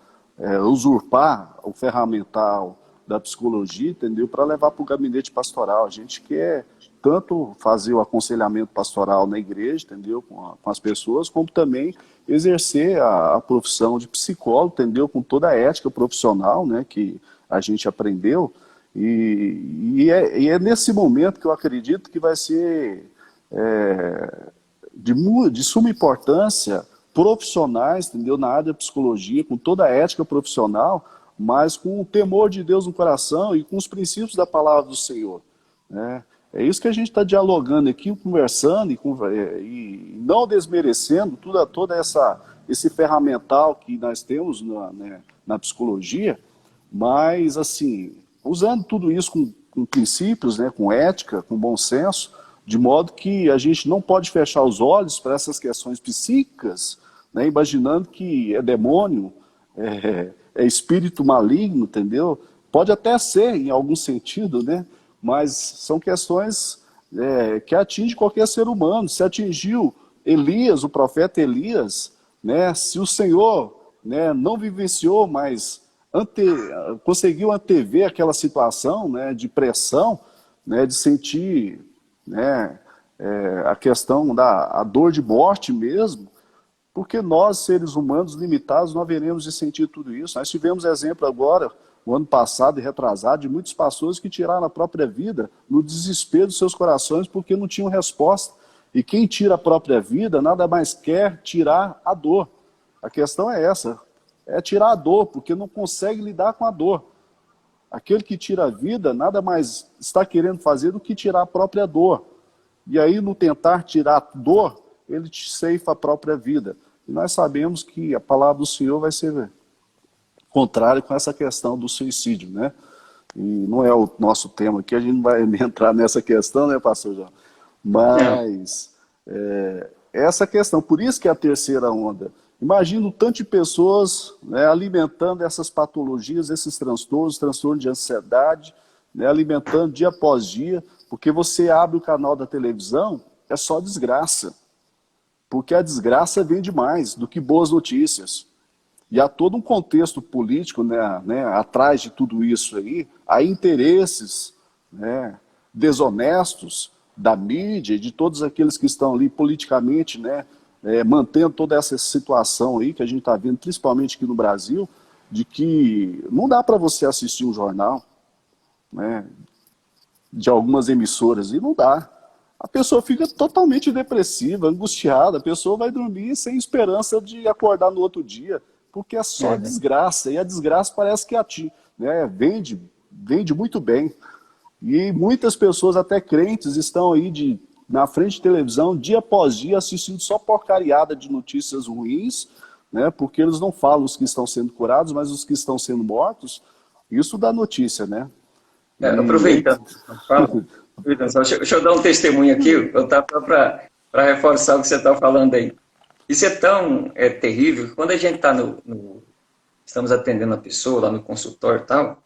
usurpar o ferramental da psicologia, entendeu? Para levar para o gabinete pastoral. A gente quer tanto fazer o aconselhamento pastoral na igreja, entendeu? Com as pessoas, como também exercer a profissão de psicólogo, entendeu? Com toda a ética profissional, né, que a gente aprendeu. E é nesse momento que eu acredito que vai ser de suma importância profissionais, entendeu? Na área da psicologia, com toda a ética profissional, mas com o temor de Deus no coração e com os princípios da palavra do Senhor, né? É isso que a gente está dialogando aqui, conversando e não desmerecendo todo esse ferramental que nós temos na psicologia, mas assim, usando tudo isso com princípios, né, com ética, com bom senso, de modo que a gente não pode fechar os olhos para essas questões psíquicas, né, imaginando que é demônio, é espírito maligno, entendeu? Pode até ser, em algum sentido, né? Mas são questões que atingem qualquer ser humano. Se atingiu Elias, o profeta Elias, né? Se o Senhor, né, não vivenciou, mas conseguiu antever aquela situação, né, de pressão, né, de sentir, né, a questão a dor de morte mesmo, porque nós, seres humanos limitados, não haveremos de sentir tudo isso. Nós tivemos exemplo agora, o ano passado e retrasado, de muitas pessoas que tiraram a própria vida no desespero dos seus corações porque não tinham resposta. E quem tira a própria vida nada mais quer tirar a dor. A questão é essa, é tirar a dor, porque não consegue lidar com a dor. Aquele que tira a vida nada mais está querendo fazer do que tirar a própria dor. E aí, no tentar tirar a dor, ele te ceifa a própria vida. E nós sabemos que a palavra do Senhor vai ser contrária com essa questão do suicídio, né? E não é o nosso tema aqui, a gente não vai entrar nessa questão, né, pastor João? Não. Mas essa questão, por isso que é a terceira onda. Imagina o tanto de pessoas, né, alimentando essas patologias, esses transtornos de ansiedade, né, alimentando dia após dia, porque você abre o canal da televisão, é só desgraça. Porque a desgraça vem demais do que boas notícias. E há todo um contexto político, né, atrás de tudo isso aí, há interesses, né, desonestos da mídia e de todos aqueles que estão ali politicamente, né, mantendo toda essa situação aí que a gente está vendo, principalmente aqui no Brasil, de que não dá para você assistir um jornal, né, de algumas emissoras, e não dá. A pessoa fica totalmente depressiva, angustiada, a pessoa vai dormir sem esperança de acordar no outro dia, porque é só É, desgraça, e a desgraça parece que vende muito bem. E muitas pessoas, até crentes, estão aí na frente de televisão, dia após dia, assistindo só porcariada de notícias ruins, né? Porque eles não falam os que estão sendo curados, mas os que estão sendo mortos. Isso dá notícia, né? Aproveitando, fala. Deixa eu dar um testemunho aqui, eu estava para reforçar o que você está falando aí. Isso é tão terrível, que quando a gente está estamos atendendo a pessoa lá no consultório e tal,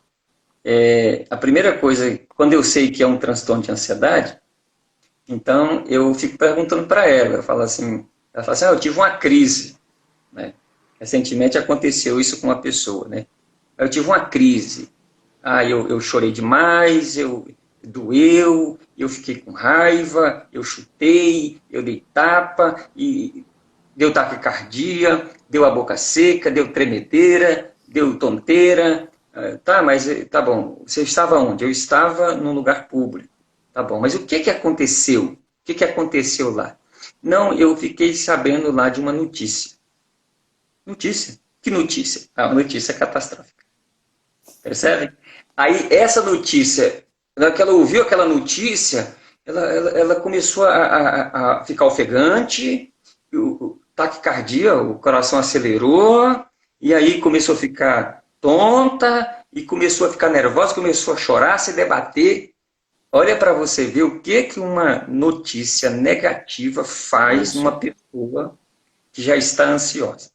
a primeira coisa, quando eu sei que é um transtorno de ansiedade, então eu fico perguntando para ela, ela fala assim, eu tive uma crise, né? Recentemente aconteceu isso com uma pessoa, né? Eu tive uma crise, eu chorei demais, doeu, eu fiquei com raiva, eu chutei, eu dei tapa, e deu taquicardia, deu a boca seca, deu tremedeira, deu tonteira. Mas tá bom, você estava onde? Eu estava num lugar público. Tá bom, mas o que aconteceu? O que aconteceu lá? Não, eu fiquei sabendo lá de uma notícia. Notícia? Que notícia? Uma notícia catastrófica. Percebe? Aí essa notícia, na hora que ela ouviu aquela notícia, ela começou a ficar ofegante, taquicardia, o coração acelerou, e aí começou a ficar tonta, e começou a ficar nervosa, começou a chorar, se debater. Olha para você ver o que uma notícia negativa faz numa pessoa que já está ansiosa.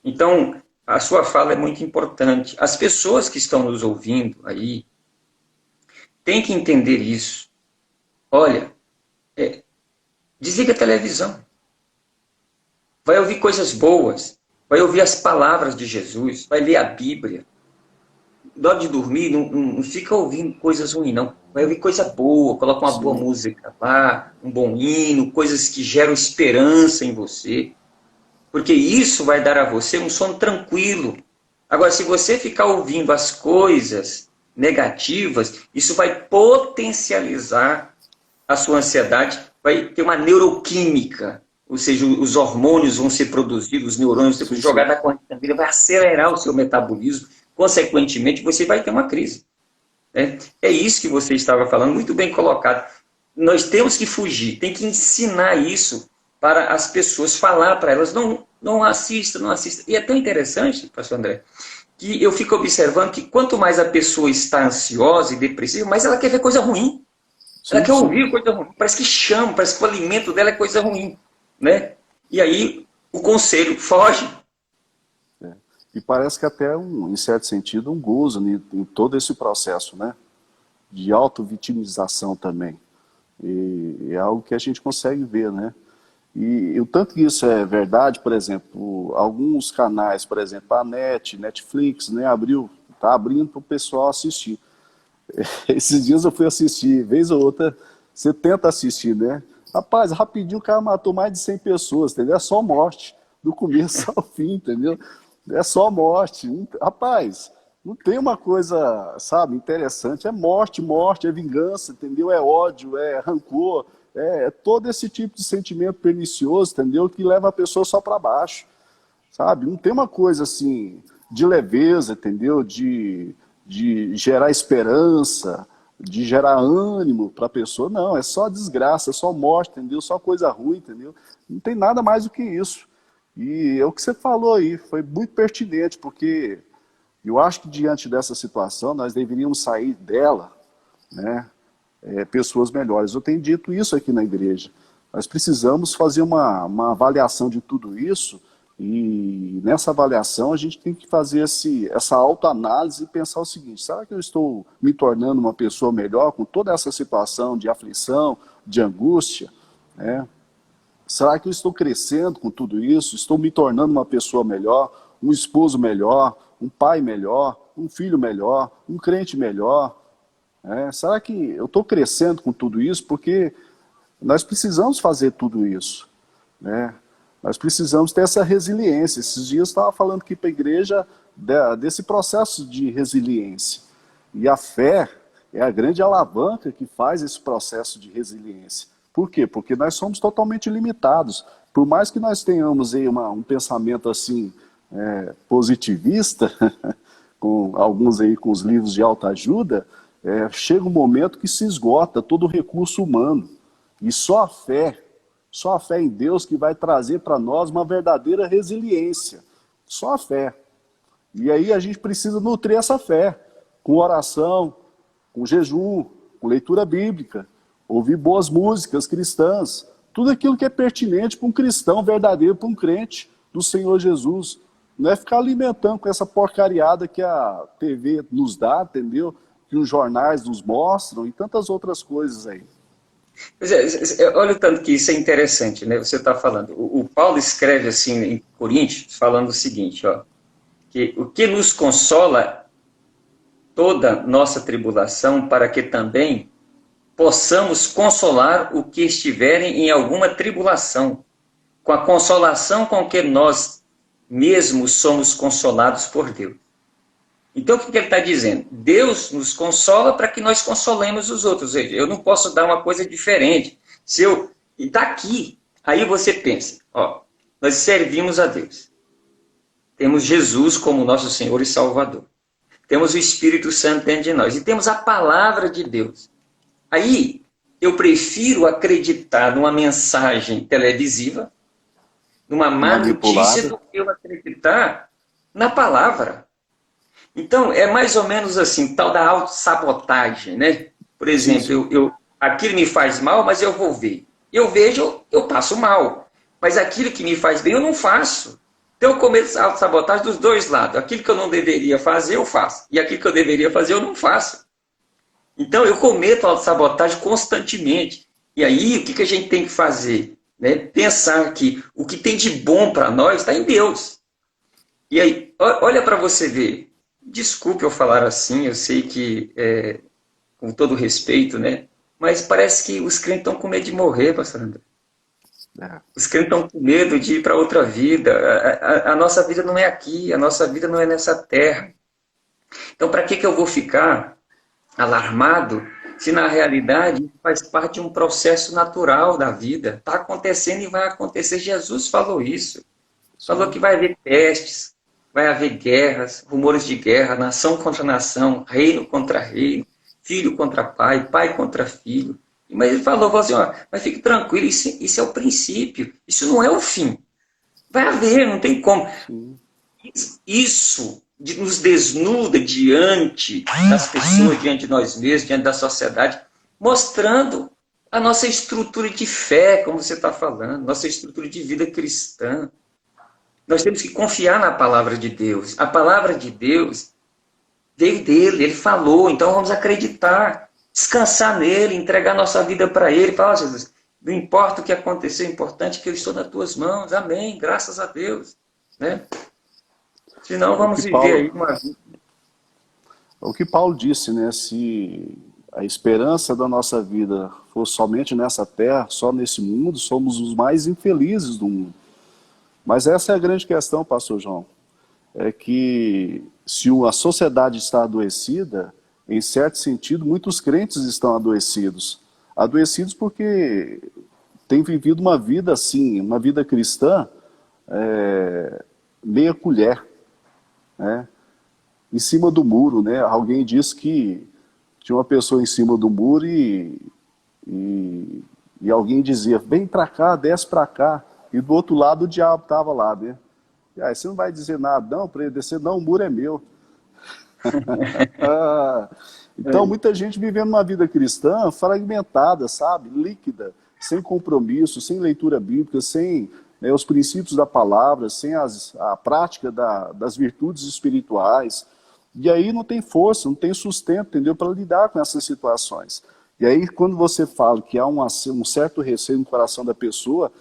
Então, a sua fala é muito importante. As pessoas que estão nos ouvindo aí têm que entender isso. Olha, desliga a televisão. Vai ouvir coisas boas. Vai ouvir as palavras de Jesus. Vai ler a Bíblia. Na hora de dormir, não fica ouvindo coisas ruins, não. Vai ouvir coisa boa. Coloca uma boa música lá, um bom hino, coisas que geram esperança em você. Porque isso vai dar a você um sono tranquilo. Agora, se você ficar ouvindo as coisas negativas, isso vai potencializar a sua ansiedade, vai ter uma neuroquímica, ou seja, os hormônios vão ser produzidos, os neurônios vão ser jogados na corrente sanguínea, vai acelerar o seu metabolismo, consequentemente, você vai ter uma crise. É isso que você estava falando, muito bem colocado. Nós temos que fugir, tem que ensinar isso para as pessoas, falar para elas, não assista, não assista. E é tão interessante, pastor André, que eu fico observando que quanto mais a pessoa está ansiosa e depressiva, mais ela quer ver coisa ruim. Ela quer ouvir coisa ruim. Parece que chama, parece que o alimento dela é coisa ruim. Né? E aí o conselho foge. E parece que até, em certo sentido, um gozo em todo esse processo, né? De auto-vitimização também. E é algo que a gente consegue ver, né? E o tanto que isso é verdade, por exemplo, alguns canais, por exemplo, a Netflix, né, tá abrindo para o pessoal assistir. Esses dias eu fui assistir, vez ou outra, você tenta assistir, né? Rapaz, rapidinho o cara matou mais de 100 pessoas, entendeu? É só morte, do começo ao fim, entendeu? É só morte. Rapaz, não tem uma coisa, sabe, interessante. É morte, é vingança, entendeu? É ódio, é rancor, é todo esse tipo de sentimento pernicioso, entendeu? Que leva a pessoa só para baixo, sabe? Não tem uma coisa assim de leveza, entendeu? De gerar esperança, de gerar ânimo para a pessoa. Não, é só desgraça, é só morte, entendeu? Só coisa ruim, entendeu? Não tem nada mais do que isso. E é o que você falou aí, foi muito pertinente, porque eu acho que diante dessa situação nós deveríamos sair dela, né, pessoas melhores. Eu tenho dito isso aqui na igreja. Nós precisamos fazer uma avaliação de tudo isso, e nessa avaliação a gente tem que fazer essa autoanálise e pensar o seguinte: será que eu estou me tornando uma pessoa melhor com toda essa situação de aflição, de angústia, né? Será que eu estou crescendo com tudo isso? Estou me tornando uma pessoa melhor, um esposo melhor, um pai melhor, um filho melhor, um crente melhor? Será que eu estou crescendo com tudo isso? Porque nós precisamos fazer tudo isso, né? Nós precisamos ter essa resiliência. Esses dias eu estava falando aqui para a igreja desse processo de resiliência. E a fé é a grande alavanca que faz esse processo de resiliência. Por quê? Porque nós somos totalmente limitados. Por mais que nós tenhamos aí um pensamento assim positivista, com alguns aí com os livros de autoajuda, chega um momento que se esgota todo o recurso humano. E só a fé em Deus que vai trazer para nós uma verdadeira resiliência. Só a fé. E aí a gente precisa nutrir essa fé com oração, com jejum, com leitura bíblica, ouvir boas músicas cristãs, tudo aquilo que é pertinente para um cristão verdadeiro, para um crente do Senhor Jesus. Não é ficar alimentando com essa porcariada que a TV nos dá, entendeu? Que os jornais nos mostram e tantas outras coisas aí. Pois é, olha o tanto que isso é interessante, né? Você está falando. O Paulo escreve assim em Coríntios, falando o seguinte, ó, que o que nos consola toda nossa tribulação, para que também possamos consolar o que estiverem em alguma tribulação, com a consolação com que nós mesmos somos consolados por Deus. Então, o que ele está dizendo? Deus nos consola para que nós consolemos os outros. Eu não posso dar uma coisa diferente. E está aqui. Aí você pensa, ó, nós servimos a Deus. Temos Jesus como nosso Senhor e Salvador. Temos o Espírito Santo dentro de nós. E temos a palavra de Deus. Aí, eu prefiro acreditar numa mensagem televisiva, numa má notícia, do que eu acreditar na palavra. Então, é mais ou menos assim, tal da autossabotagem, né? Por exemplo, aquilo me faz mal, mas eu vou ver. Eu vejo, eu passo mal. Mas aquilo que me faz bem, eu não faço. Então, eu começo a autossabotagem dos dois lados. Aquilo que eu não deveria fazer, eu faço. E aquilo que eu deveria fazer, eu não faço. Então, eu cometo autossabotagem constantemente. E aí, o que a gente tem que fazer? Né? Pensar que o que tem de bom para nós está em Deus. E aí, olha para você ver. Desculpe eu falar assim, eu sei que, com todo respeito, né? Mas parece que os crentes estão com medo de morrer, pastor André. Os crentes estão com medo de ir para outra vida. A nossa vida não é aqui, a nossa vida não é nessa terra. Então, para que eu vou ficar alarmado se na realidade faz parte de um processo natural da vida? Está acontecendo e vai acontecer. Jesus falou isso. Falou que vai haver pestes, vai haver guerras, rumores de guerra, nação contra nação, reino contra reino, filho contra pai, pai contra filho. Mas ele falou assim, ó, mas fique tranquilo, isso é o princípio, isso não é o fim. Vai haver, não tem como. Isso nos desnuda diante das pessoas, diante de nós mesmos, diante da sociedade, mostrando a nossa estrutura de fé, como você está falando, nossa estrutura de vida cristã. Nós temos que confiar na palavra de Deus. A palavra de Deus veio dele, ele falou, então vamos acreditar, descansar nele, entregar nossa vida para ele. Falar, Jesus, não importa o que acontecer, é importante que eu estou nas tuas mãos. Amém, graças a Deus. Né? Senão vamos viver aí uma vida. O que Paulo disse, né? Se a esperança da nossa vida for somente nessa terra, só nesse mundo, somos os mais infelizes do mundo. Mas essa é a grande questão, pastor João, é que se a sociedade está adoecida, em certo sentido, muitos crentes estão adoecidos. Adoecidos porque têm vivido uma vida assim, uma vida cristã, meia colher, né? Em cima do muro, né? Alguém disse que tinha uma pessoa em cima do muro e alguém dizia, vem para cá, desce para cá. E do outro lado o diabo estava lá, né? E aí você não vai dizer nada, não, para ele descer, não, o muro é meu. Então, muita gente vivendo uma vida cristã fragmentada, sabe? Líquida, sem compromisso, sem leitura bíblica, sem os princípios da palavra, sem a prática das virtudes espirituais. E aí não tem força, não tem sustento, entendeu? Para lidar com essas situações. E aí, quando você fala que há um certo receio no coração da pessoa,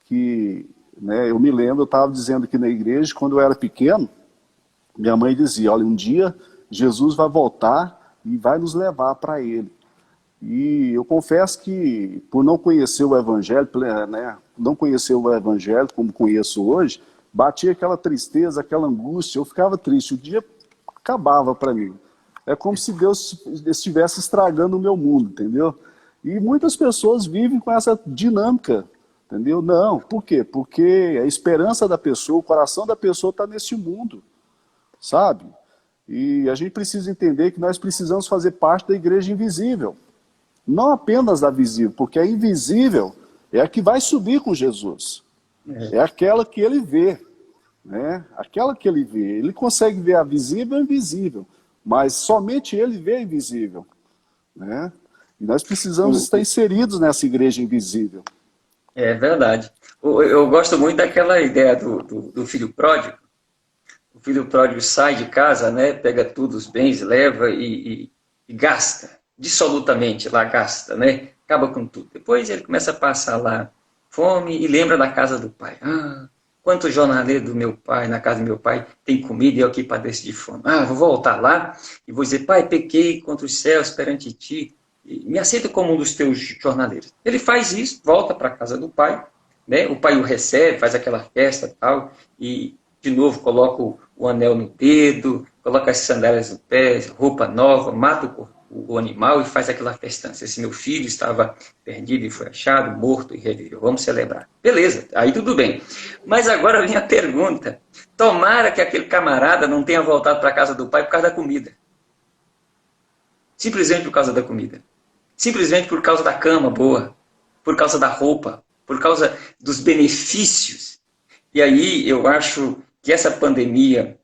que, né, eu me lembro, eu estava dizendo aqui na igreja, quando eu era pequeno, minha mãe dizia, olha, um dia Jesus vai voltar e vai nos levar para ele. E eu confesso que, por não conhecer o Evangelho, né, não conhecer o Evangelho como conheço hoje, batia aquela tristeza, aquela angústia, eu ficava triste, o dia acabava para mim. É como se Deus estivesse estragando o meu mundo, entendeu? E muitas pessoas vivem com essa dinâmica, entendeu? Não, por quê? Porque a esperança da pessoa, o coração da pessoa está nesse mundo, sabe? E a gente precisa entender que nós precisamos fazer parte da igreja invisível. Não apenas da visível, porque a invisível é a que vai subir com Jesus. É aquela que ele vê, né? Aquela que ele vê. Ele consegue ver a visível e a invisível, mas somente ele vê a invisível, né? E nós precisamos estar inseridos nessa igreja invisível. É verdade. Eu gosto muito daquela ideia do filho pródigo. O filho pródigo sai de casa, né? Pega tudo, os bens, leva e gasta. Dissolutamente lá gasta, né? Acaba com tudo. Depois ele começa a passar lá fome e lembra da casa do pai. Ah, quanto jornaleiro do meu pai, na casa do meu pai, tem comida e eu aqui padeço de fome. Ah, vou voltar lá e vou dizer, pai, pequei contra os céus perante ti, me aceita como um dos teus jornaleiros. Ele faz isso, volta para a casa do pai, né? O pai o recebe, faz aquela festa e tal, e de novo coloca o anel no dedo, coloca as sandálias no pé, roupa nova, mata o animal e faz aquela festança. Esse meu filho estava perdido e foi achado, morto e reviveu. Vamos celebrar. Beleza, aí tudo bem. Mas agora vem a pergunta. Tomara que aquele camarada não tenha voltado para a casa do pai por causa da comida. Simplesmente por causa da comida. Simplesmente por causa da cama boa, por causa da roupa, por causa dos benefícios. E aí eu acho que essa pandemia,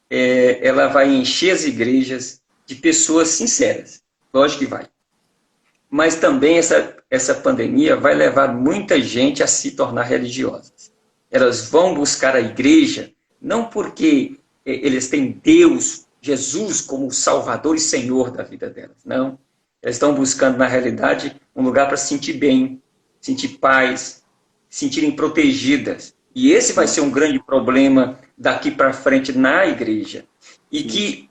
ela vai encher as igrejas de pessoas sinceras. Lógico que vai. Mas também essa pandemia vai levar muita gente a se tornar religiosas. Elas vão buscar a igreja, não porque eles têm Deus, Jesus, como Salvador e Senhor da vida delas. Não. Elas estão buscando, na realidade, um lugar para se sentir bem, sentir paz, se sentirem protegidas. E esse vai ser um grande problema daqui para frente na igreja. E que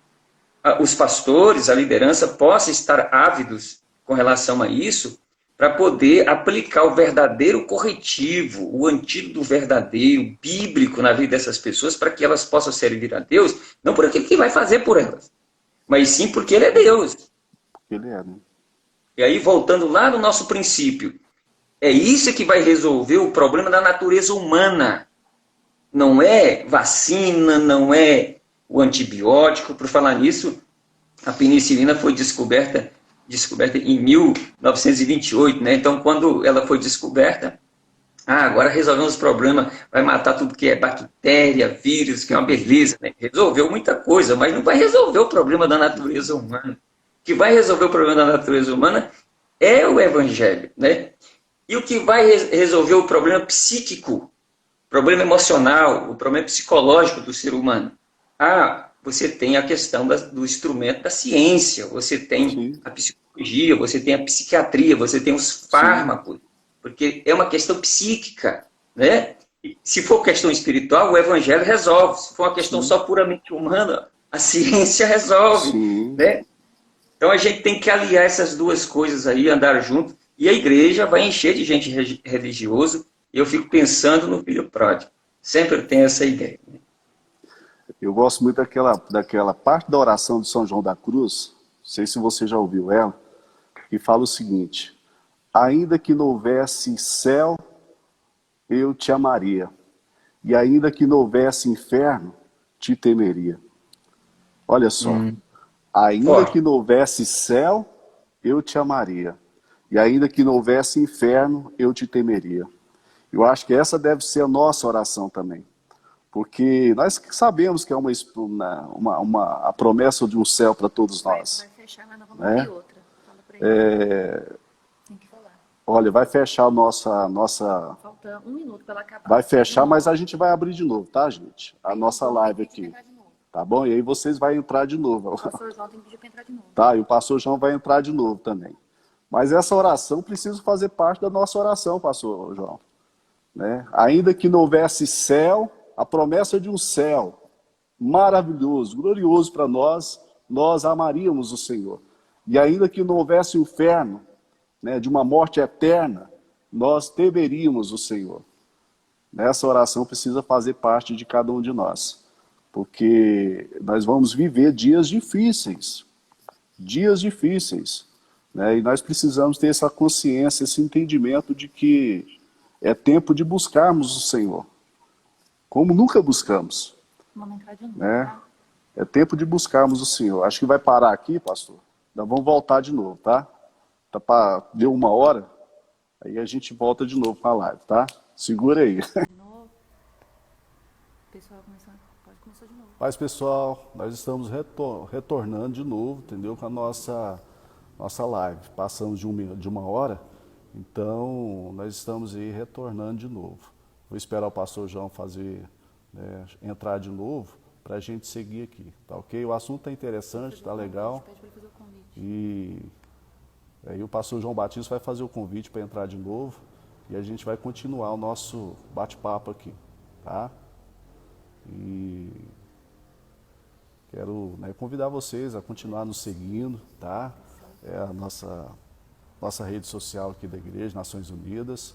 os pastores, a liderança, possam estar ávidos com relação a isso, para poder aplicar o verdadeiro corretivo, o antídoto verdadeiro, bíblico na vida dessas pessoas, para que elas possam servir a Deus, não por aquilo que vai fazer por elas, mas sim porque Ele é Deus. Ele é, né? E aí, voltando lá no nosso princípio, é isso que vai resolver o problema da natureza humana. Não é vacina, não é o antibiótico. Por falar nisso, a penicilina foi descoberta em 1928, né? Então, quando ela foi descoberta, agora resolvemos o problema, vai matar tudo que é bactéria, vírus, que é uma beleza, né? Resolveu muita coisa, mas não vai resolver o problema da natureza humana. O que vai resolver o problema da natureza humana é o Evangelho, né? E o que vai resolver o problema psíquico, o problema emocional, o problema psicológico do ser humano? Você tem a questão do instrumento da ciência, você tem a psicologia, você tem a psiquiatria, você tem os fármacos, porque é uma questão psíquica, né? E se for questão espiritual, o Evangelho resolve. Se for uma questão só puramente humana, a ciência resolve, né? Então a gente tem que aliar essas duas coisas aí, andar junto, e a igreja vai encher de gente religiosa. Eu fico pensando no filho pródigo. Sempre tenho essa ideia. Eu gosto muito daquela parte da oração de São João da Cruz, não sei se você já ouviu ela, que fala o seguinte: ainda que não houvesse céu, eu te amaria, e ainda que não houvesse inferno, te temeria. Olha só, ainda que não houvesse céu, eu te amaria, e ainda que não houvesse inferno, eu te temeria. Eu acho que essa deve ser a nossa oração também. Porque nós sabemos que é a promessa de um céu para todos nós. Vai fechar, mas nós vamos abrir outra. Fala pra ele. Tem que falar. Olha, vai fechar a nossa... Falta 1 minuto para ela acabar. Vai fechar, mas a gente vai abrir de novo, tá, gente? A nossa live aqui. Tá bom? E aí vocês vão entrar de novo. O pastor João tem que pedir para entrar de novo. Tá, e o pastor João vai entrar de novo também. Mas essa oração precisa fazer parte da nossa oração, pastor João. Né? Ainda que não houvesse céu, a promessa de um céu maravilhoso, glorioso para nós, nós amaríamos o Senhor. E ainda que não houvesse inferno, né, de uma morte eterna, nós temeríamos o Senhor. Essa oração precisa fazer parte de cada um de nós, porque nós vamos viver dias difíceis, né, e nós precisamos ter essa consciência, esse entendimento de que é tempo de buscarmos o Senhor. Como nunca buscamos. Vamos entrar de novo, né? tá? É tempo de buscarmos o Senhor. Acho que vai parar aqui, pastor. Nós vamos voltar de novo, tá? Deu 1 hora, aí a gente volta de novo com a live, tá? Segura aí. De novo. Pessoal, pode começar de novo. Mas, pessoal, nós estamos retornando de novo, entendeu? Com a nossa live. Passamos de 1 hora, então nós estamos aí retornando de novo. Vou esperar o pastor João entrar de novo para a gente seguir aqui, tá ok? O assunto está interessante, está legal. Pede para ele fazer o convite. E aí o pastor João Batista vai fazer o convite para entrar de novo e a gente vai continuar o nosso bate-papo aqui, tá? E quero convidar vocês a continuar nos seguindo, tá? É a nossa rede social aqui da Igreja Nações Unidas.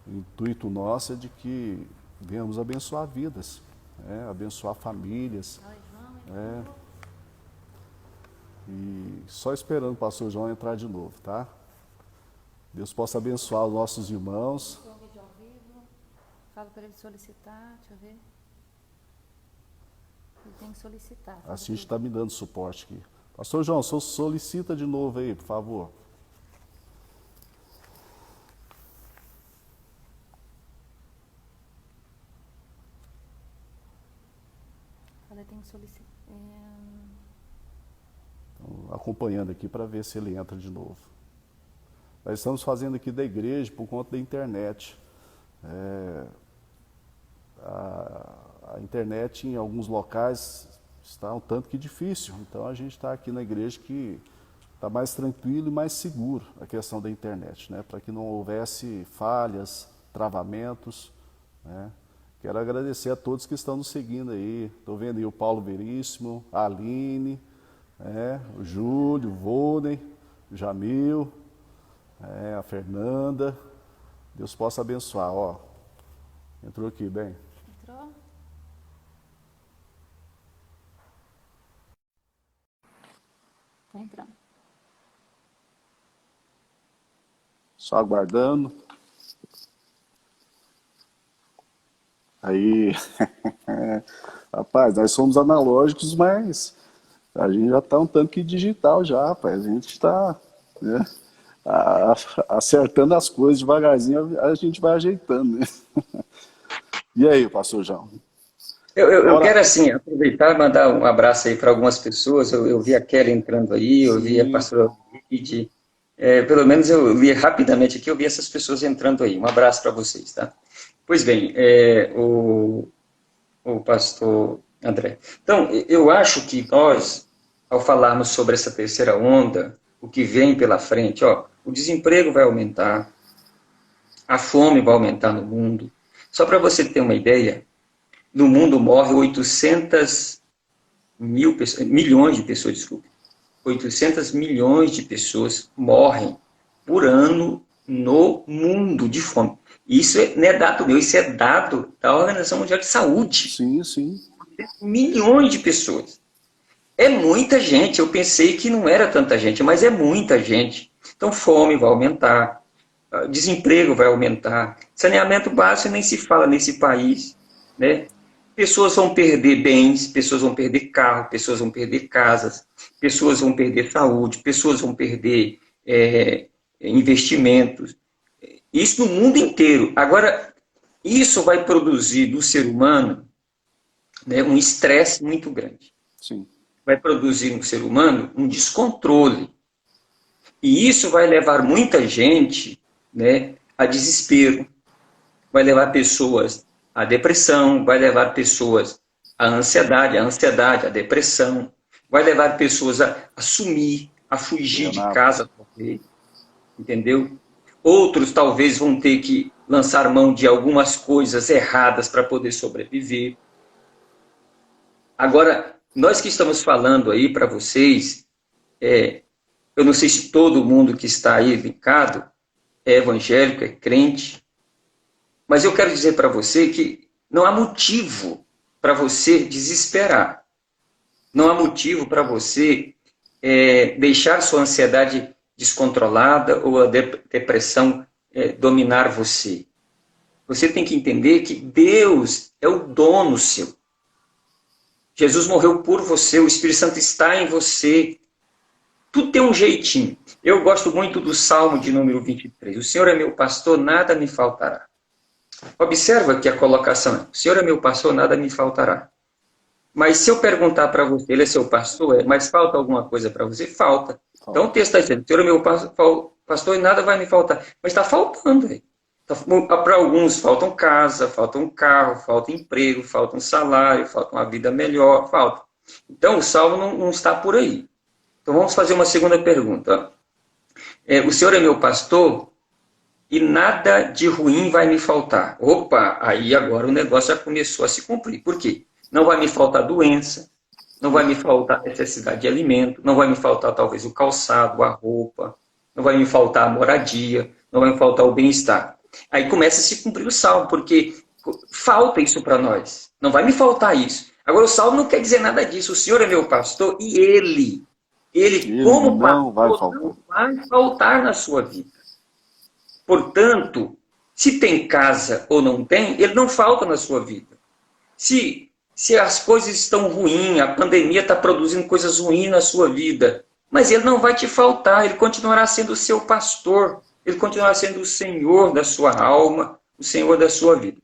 O intuito nosso é de que venhamos abençoar vidas, abençoar famílias. E só esperando o pastor João entrar de novo, tá? Deus possa abençoar os nossos irmãos. Vídeo ao vivo. Fala para ele solicitar, deixa eu ver. Ele tem que solicitar. A Cintia está me dando suporte aqui. Pastor João, solicita de novo aí, por favor. Ela tem que solicitar. Então, acompanhando aqui para ver se ele entra de novo. Nós estamos fazendo aqui da igreja por conta da internet. A internet em alguns locais está um tanto que difícil. Então a gente está aqui na igreja que está mais tranquilo e mais seguro a questão da internet, né? Para que não houvesse falhas, travamentos, né? Quero agradecer a todos que estão nos seguindo aí. Estou vendo aí o Paulo Veríssimo, a Aline, o Júlio, o Volney, o Jamil, a Fernanda. Deus possa abençoar. Ó, entrou aqui, bem? Entrou? Tá entrando. Só aguardando. Aí, rapaz, nós somos analógicos, mas a gente já está um tanto que digital já, rapaz. A gente está acertando as coisas devagarzinho, a gente vai ajeitando, né? E aí, pastor João? Eu quero, assim, aproveitar e mandar um abraço aí para algumas pessoas. Eu vi a Kelly entrando aí, eu vi a pastora Lid. Pelo menos eu li rapidamente aqui, eu vi essas pessoas entrando aí. Um abraço para vocês, tá? Pois bem, o pastor André. Então, eu acho que nós, ao falarmos sobre essa terceira onda, o que vem pela frente, o desemprego vai aumentar, a fome vai aumentar no mundo. Só para você ter uma ideia, no mundo morre 800 milhões de pessoas, desculpe. 800 milhões de pessoas morrem por ano no mundo de fome. Isso não é dado meu, isso é dado da Organização Mundial de Saúde. Sim, sim. Milhões de pessoas. É muita gente, eu pensei que não era tanta gente, mas é muita gente. Então, fome vai aumentar, desemprego vai aumentar, saneamento básico nem se fala nesse país, né? Pessoas vão perder bens, pessoas vão perder carro, pessoas vão perder casas, pessoas vão perder saúde, pessoas vão perder investimentos. Isso no mundo inteiro. Agora, isso vai produzir no ser humano, né, um estresse muito grande. Sim. Vai produzir no ser humano um descontrole. E isso vai levar muita gente, né, a desespero, vai levar pessoas à depressão, vai levar pessoas à ansiedade, a depressão, vai levar pessoas a sumir, a fugir de casa, entendeu? Outros talvez vão ter que lançar mão de algumas coisas erradas para poder sobreviver. Agora, nós que estamos falando aí para vocês, eu não sei se todo mundo que está aí linkado é evangélico, é crente, mas eu quero dizer para você que não há motivo para você desesperar. Não há motivo para você deixar sua ansiedade descontrolada ou a depressão dominar você. Você tem que entender que Deus é o dono seu. Jesus morreu por você, o Espírito Santo está em você. Tudo tem um jeitinho. Eu gosto muito do Salmo de número 23. O Senhor é meu pastor, nada me faltará. Observa que a colocação é: o Senhor é meu pastor, nada me faltará. Mas se eu perguntar para você, ele é seu pastor, mas falta alguma coisa para você? Falta. Então o texto está dizendo: o Senhor é meu pastor e nada vai me faltar. Mas está faltando. Para alguns faltam casa, falta um carro, falta emprego, falta um salário, falta uma vida melhor, falta. Então o Salmo não está por aí. Então vamos fazer uma segunda pergunta. O Senhor é meu pastor e nada de ruim vai me faltar. Opa, aí agora o negócio já começou a se cumprir. Por quê? Não vai me faltar doença, não vai me faltar necessidade de alimento, não vai me faltar talvez o calçado, a roupa, não vai me faltar a moradia, não vai me faltar o bem-estar. Aí começa a se cumprir o salmo, porque falta isso para nós. Não vai me faltar isso. Agora o salmo não quer dizer nada disso. O Senhor é meu pastor e ele como pastor, não vai faltar na sua vida. Portanto, se tem casa ou não tem, ele não falta na sua vida. Se as coisas estão ruins, a pandemia está produzindo coisas ruins na sua vida, mas ele não vai te faltar, ele continuará sendo o seu pastor, ele continuará sendo o Senhor da sua alma, o Senhor da sua vida.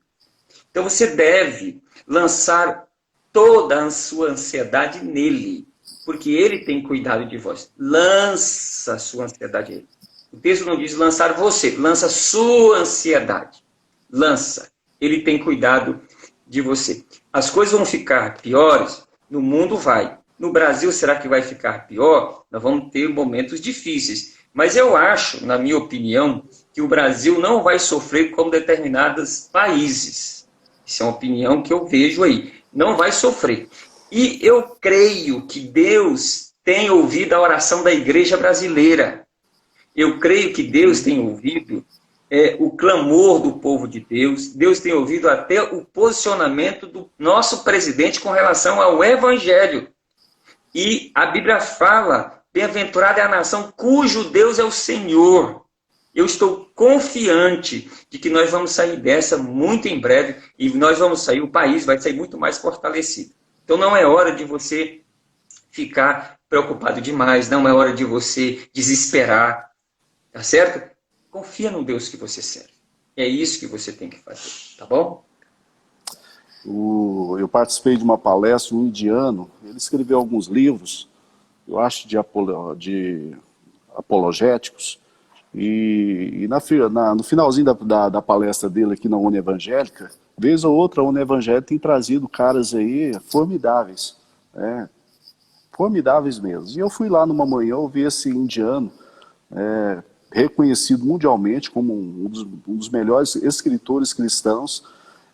Então você deve lançar toda a sua ansiedade nele, porque ele tem cuidado de vós. Lança a sua ansiedade a ele. O texto não diz lançar você, lança a sua ansiedade. Lança. Ele tem cuidado de você. As coisas vão ficar piores, no mundo vai. No Brasil, será que vai ficar pior? Nós vamos ter momentos difíceis. Mas eu acho, na minha opinião, que o Brasil não vai sofrer como determinados países. Isso é uma opinião que eu vejo aí. Não vai sofrer. E eu creio que Deus tem ouvido a oração da igreja brasileira. Eu creio que Deus tem ouvido o clamor do povo de Deus. Deus tem ouvido até o posicionamento do nosso presidente com relação ao Evangelho. E a Bíblia fala: bem-aventurada é a nação cujo Deus é o Senhor. Eu estou confiante de que nós vamos sair dessa muito em breve e nós vamos sair, o país vai sair muito mais fortalecido. Então não é hora de você ficar preocupado demais, não é hora de você desesperar, tá certo? Confia no Deus que você serve. É isso que você tem que fazer, tá bom? Eu participei de uma palestra, um indiano, ele escreveu alguns livros, eu acho de apologéticos, e no finalzinho da palestra dele aqui na Uni Evangélica, vez ou outra a Uni Evangélica tem trazido caras aí formidáveis, formidáveis mesmo. E eu fui lá numa manhã, ouvi esse indiano, reconhecido mundialmente como um dos melhores escritores cristãos,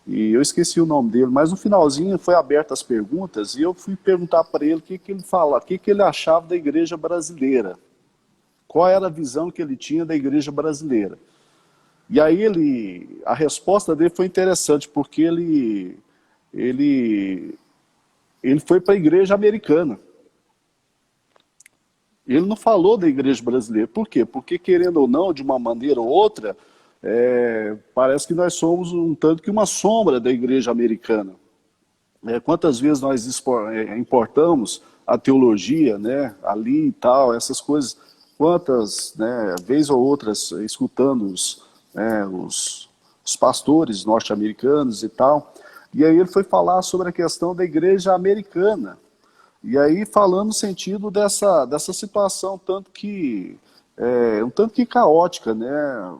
e eu esqueci o nome dele, mas no finalzinho foi aberto as perguntas, e eu fui perguntar para ele o que ele fala, o que ele achava da igreja brasileira. Qual era a visão que ele tinha da igreja brasileira. E aí a resposta dele foi interessante, porque ele foi para a igreja americana. Ele não falou da igreja brasileira. Por quê? Porque, querendo ou não, de uma maneira ou outra, parece que nós somos um tanto que uma sombra da igreja americana. Quantas vezes nós importamos a teologia, né, ali e tal, essas coisas, quantas, né, vez ou outras, escutando os pastores norte-americanos e tal, e aí ele foi falar sobre a questão da igreja americana, e aí falando no sentido dessa situação um tanto que caótica, né,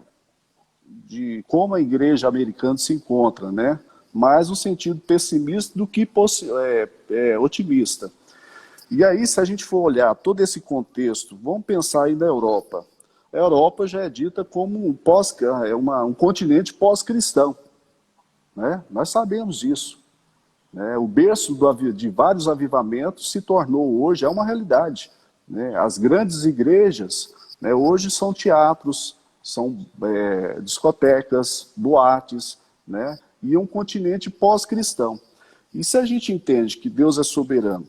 de como a igreja americana se encontra, né, mais no sentido pessimista do que otimista. E aí, se a gente for olhar todo esse contexto, vamos pensar aí na Europa. A Europa já é dita como um continente pós-cristão, né? Nós sabemos isso. Né? O berço de vários avivamentos se tornou hoje, é uma realidade. Né? As grandes igrejas, né, hoje são teatros, são discotecas, boates, né? E um continente pós-cristão. E se a gente entende que Deus é soberano,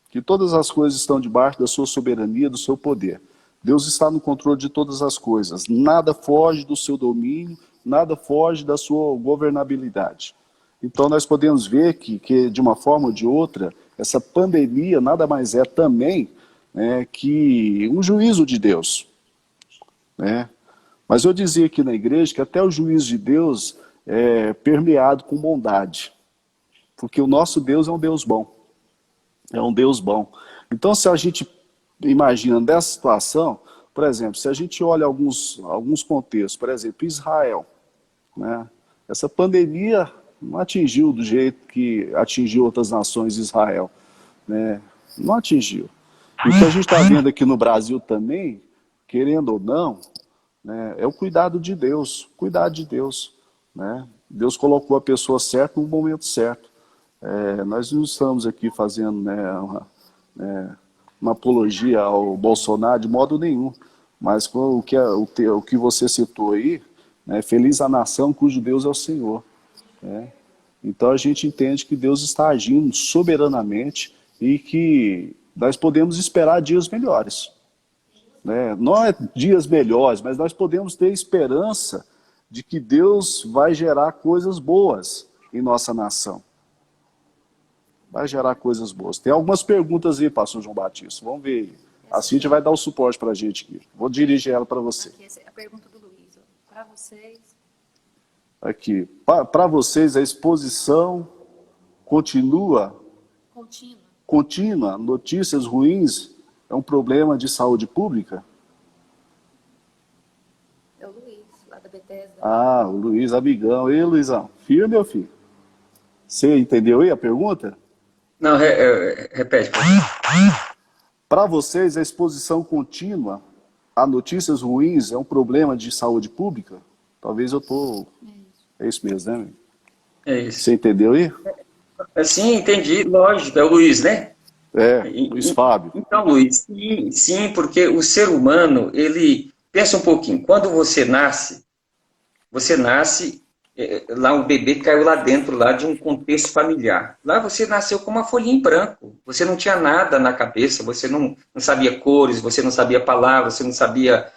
que todas as coisas estão debaixo da sua soberania, do seu poder, Deus está no controle de todas as coisas, nada foge do seu domínio, nada foge da sua governabilidade. Então nós podemos ver que de uma forma ou de outra, essa pandemia nada mais é também, né, que um juízo de Deus, né? Mas eu dizia aqui na igreja que até o juízo de Deus é permeado com bondade, porque o nosso Deus é um Deus bom, é um Deus bom. Então, se a gente imagina dessa situação, por exemplo, se a gente olha alguns contextos, por exemplo, Israel, né? Essa pandemia não atingiu do jeito que atingiu outras nações de Israel, né? Não atingiu. E o que a gente está vendo aqui no Brasil também, querendo ou não, né, é o cuidado de Deus, né? Deus colocou a pessoa certa no momento certo. Nós não estamos aqui fazendo, né, uma apologia ao Bolsonaro de modo nenhum, mas o que você citou aí, né, feliz a nação cujo Deus é o Senhor, né? Então a gente entende que Deus está agindo soberanamente e que nós podemos esperar dias melhores, né? Não é dias melhores, mas nós podemos ter esperança de que Deus vai gerar coisas boas em nossa nação. Vai gerar coisas boas. Tem algumas perguntas aí, pastor João Batista. Vamos ver aí. A Cíntia vai dar o suporte para a gente aqui. Vou dirigir ela para você. Aqui, essa é a pergunta do Luiz. Para vocês. Aqui. Para vocês, a exposição continua? Contínua. Notícias ruins é um problema de saúde pública? É o Luiz, lá da Bethesda. Ah, o Luiz, amigão. Ei, Luizão. Firme, meu filho? Você entendeu aí a pergunta? Não, repete. Para vocês, a exposição contínua a notícias ruins é um problema de saúde pública? Talvez eu estou... É isso mesmo, né? É isso. Você entendeu aí? Sim, entendi. Lógico, é o Luiz, né? Luiz Fábio. Então, Luiz, sim, porque o ser humano, ele... Pensa um pouquinho. Quando você nasce, lá um bebê caiu lá dentro lá de um contexto familiar. Lá você nasceu com uma folhinha em branco. Você não tinha nada na cabeça, você não sabia cores, você não sabia palavras, você não sabia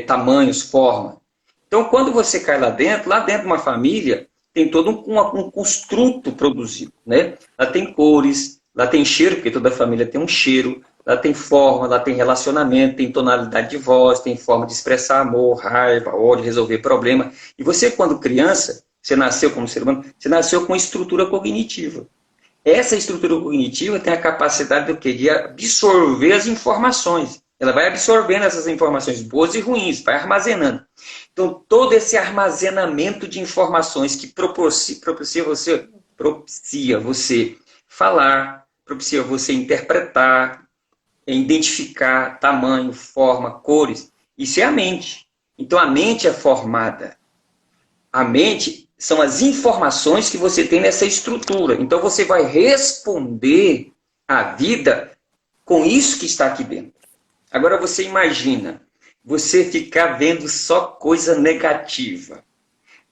tamanhos, forma. Então, quando você cai lá dentro de uma família, tem todo um construto produzido, né? Lá tem cores, lá tem cheiro, porque toda família tem um cheiro, lá tem forma, lá tem relacionamento, tem tonalidade de voz, tem forma de expressar amor, raiva, ódio, resolver problema. E você, quando criança, você nasceu como ser humano, você nasceu com estrutura cognitiva. Essa estrutura cognitiva tem a capacidade do quê? De absorver as informações. Ela vai absorvendo essas informações boas e ruins, vai armazenando. Então, todo esse armazenamento de informações que propicia você falar, propicia você interpretar, identificar tamanho, forma, cores, isso é a mente. Então, a mente é formada. A mente são as informações que você tem nessa estrutura. Então, você vai responder à vida com isso que está aqui dentro. Agora, você imagina, você ficar vendo só coisa negativa.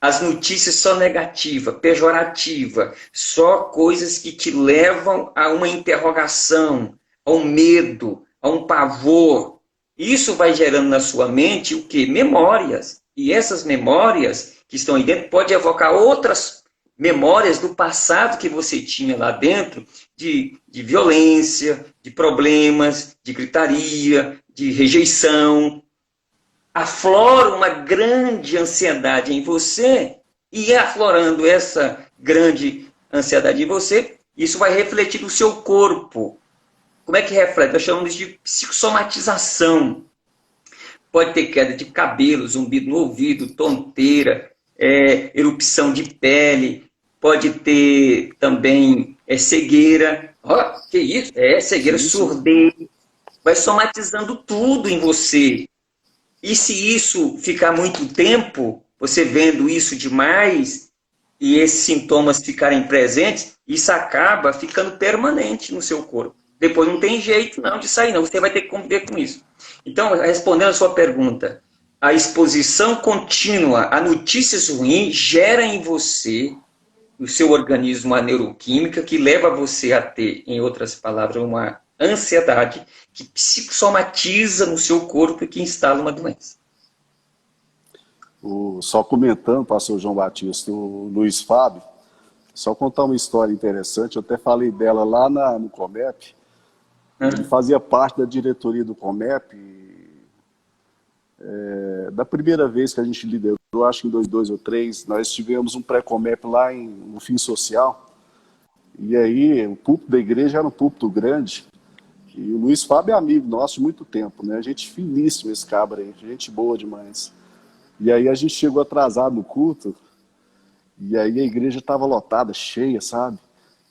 As notícias só negativa, pejorativa, só coisas que te levam a uma interrogação, a um medo, a um pavor. Isso vai gerando na sua mente o quê? Memórias. E essas memórias que estão aí dentro podem evocar outras memórias do passado que você tinha lá dentro, de violência, de problemas, de gritaria, de rejeição. Aflora uma grande ansiedade em você, e aflorando essa grande ansiedade em você, isso vai refletir no seu corpo. Como é que reflete? Nós chamamos de psicossomatização. Pode ter queda de cabelo, zumbido no ouvido, tonteira, erupção de pele, pode ter também cegueira. Que isso? Cegueira, surdez. Vai somatizando tudo em você. E se isso ficar muito tempo, você vendo isso demais, e esses sintomas ficarem presentes, isso acaba ficando permanente no seu corpo. Depois não tem jeito não de sair, não. Você vai ter que conviver com isso. Então, respondendo a sua pergunta, a exposição contínua a notícias ruins gera em você, no seu organismo, uma neuroquímica que leva você a ter, em outras palavras, uma ansiedade que psicossomatiza no seu corpo e que instala uma doença. Só comentando, pastor João Batista, o Luiz Fábio, Só contar uma história interessante, eu até falei dela lá no Comep. Ele fazia parte da diretoria do Comep. Da primeira vez que a gente liderou, acho que em 2002 ou 2003, nós tivemos um pré-Comep lá no Fim Social. E aí, o púlpito da igreja era um púlpito grande. E o Luiz Fábio é amigo nosso de muito tempo, né? Gente finíssima esse cabra aí, gente boa demais. E aí a gente chegou atrasado no culto, e aí a igreja estava lotada, cheia, sabe?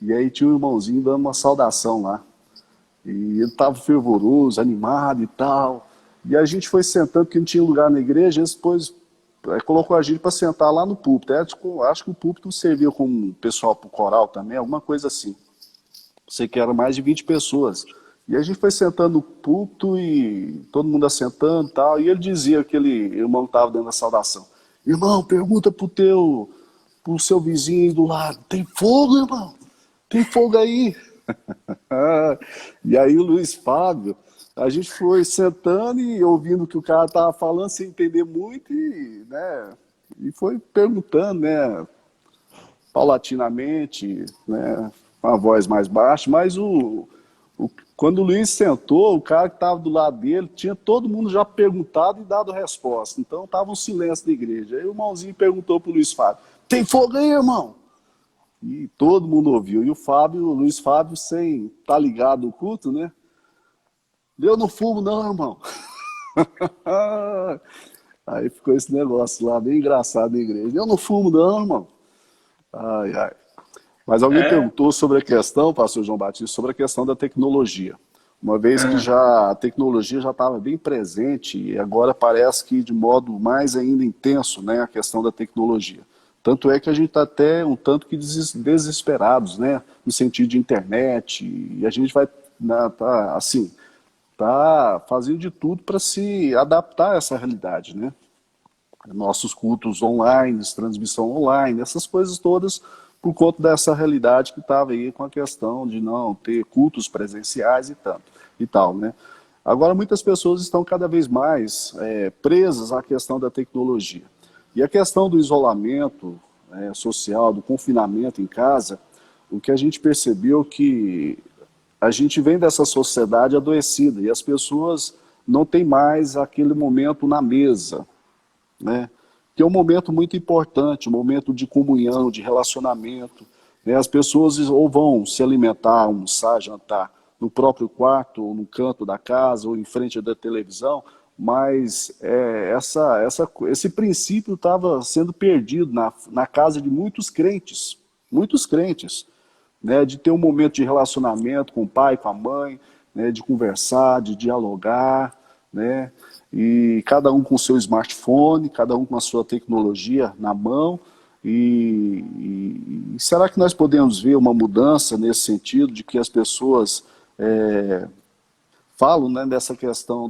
E aí tinha um irmãozinho dando uma saudação lá. E ele estava fervoroso, animado e tal. E a gente foi sentando, porque não tinha lugar na igreja, e depois colocou a gente para sentar lá no púlpito. Acho que o púlpito servia como pessoal para o coral também, alguma coisa assim. Sei que era mais de 20 pessoas. E a gente foi sentando no púlpito e todo mundo assentando e tal. E ele dizia, aquele irmão que estava dando a saudação: irmão, pergunta pro seu vizinho do lado, tem fogo, irmão? Tem fogo aí? E aí o Luiz Fábio, a gente foi sentando e ouvindo o que o cara estava falando sem entender muito e foi perguntando, né, paulatinamente, né, com a voz mais baixa, mas quando o Luiz sentou, o cara que estava do lado dele, tinha todo mundo já perguntado e dado resposta, então estava um silêncio da igreja. Aí o irmãozinho perguntou para o Luiz Fábio: tem fogo aí, irmão? E todo mundo ouviu. E o Luiz Fábio, sem estar ligado no culto, né? Eu não fumo não, irmão. Aí ficou esse negócio lá, bem engraçado na igreja. Eu não fumo não, irmão. Ai, ai. Mas alguém perguntou sobre a questão, pastor João Batista, sobre a questão da tecnologia. Uma vez que a tecnologia já estava bem presente, e agora parece que de modo mais ainda intenso, né, a questão da tecnologia. Tanto é que a gente está até um tanto que desesperados, né, no sentido de internet, e a gente vai, tá fazendo de tudo para se adaptar a essa realidade, né? Nossos cultos online, transmissão online, essas coisas todas, por conta dessa realidade que estava aí com a questão de não ter cultos presenciais e tal, né? Agora, muitas pessoas estão cada vez mais presas à questão da tecnologia. E a questão do isolamento social, do confinamento em casa, o que a gente percebeu que a gente vem dessa sociedade adoecida e as pessoas não têm mais aquele momento na mesa, né? Que é um momento muito importante, um momento de comunhão, de relacionamento, né? As pessoas ou vão se alimentar, almoçar, jantar no próprio quarto, ou no canto da casa, ou em frente da televisão, mas esse princípio estava sendo perdido na casa de muitos crentes, né, de ter um momento de relacionamento com o pai, com a mãe, né, de conversar, de dialogar, né, e cada um com o seu smartphone, cada um com a sua tecnologia na mão. E será que nós podemos ver uma mudança nesse sentido, de que as pessoas falam, né, dessa questão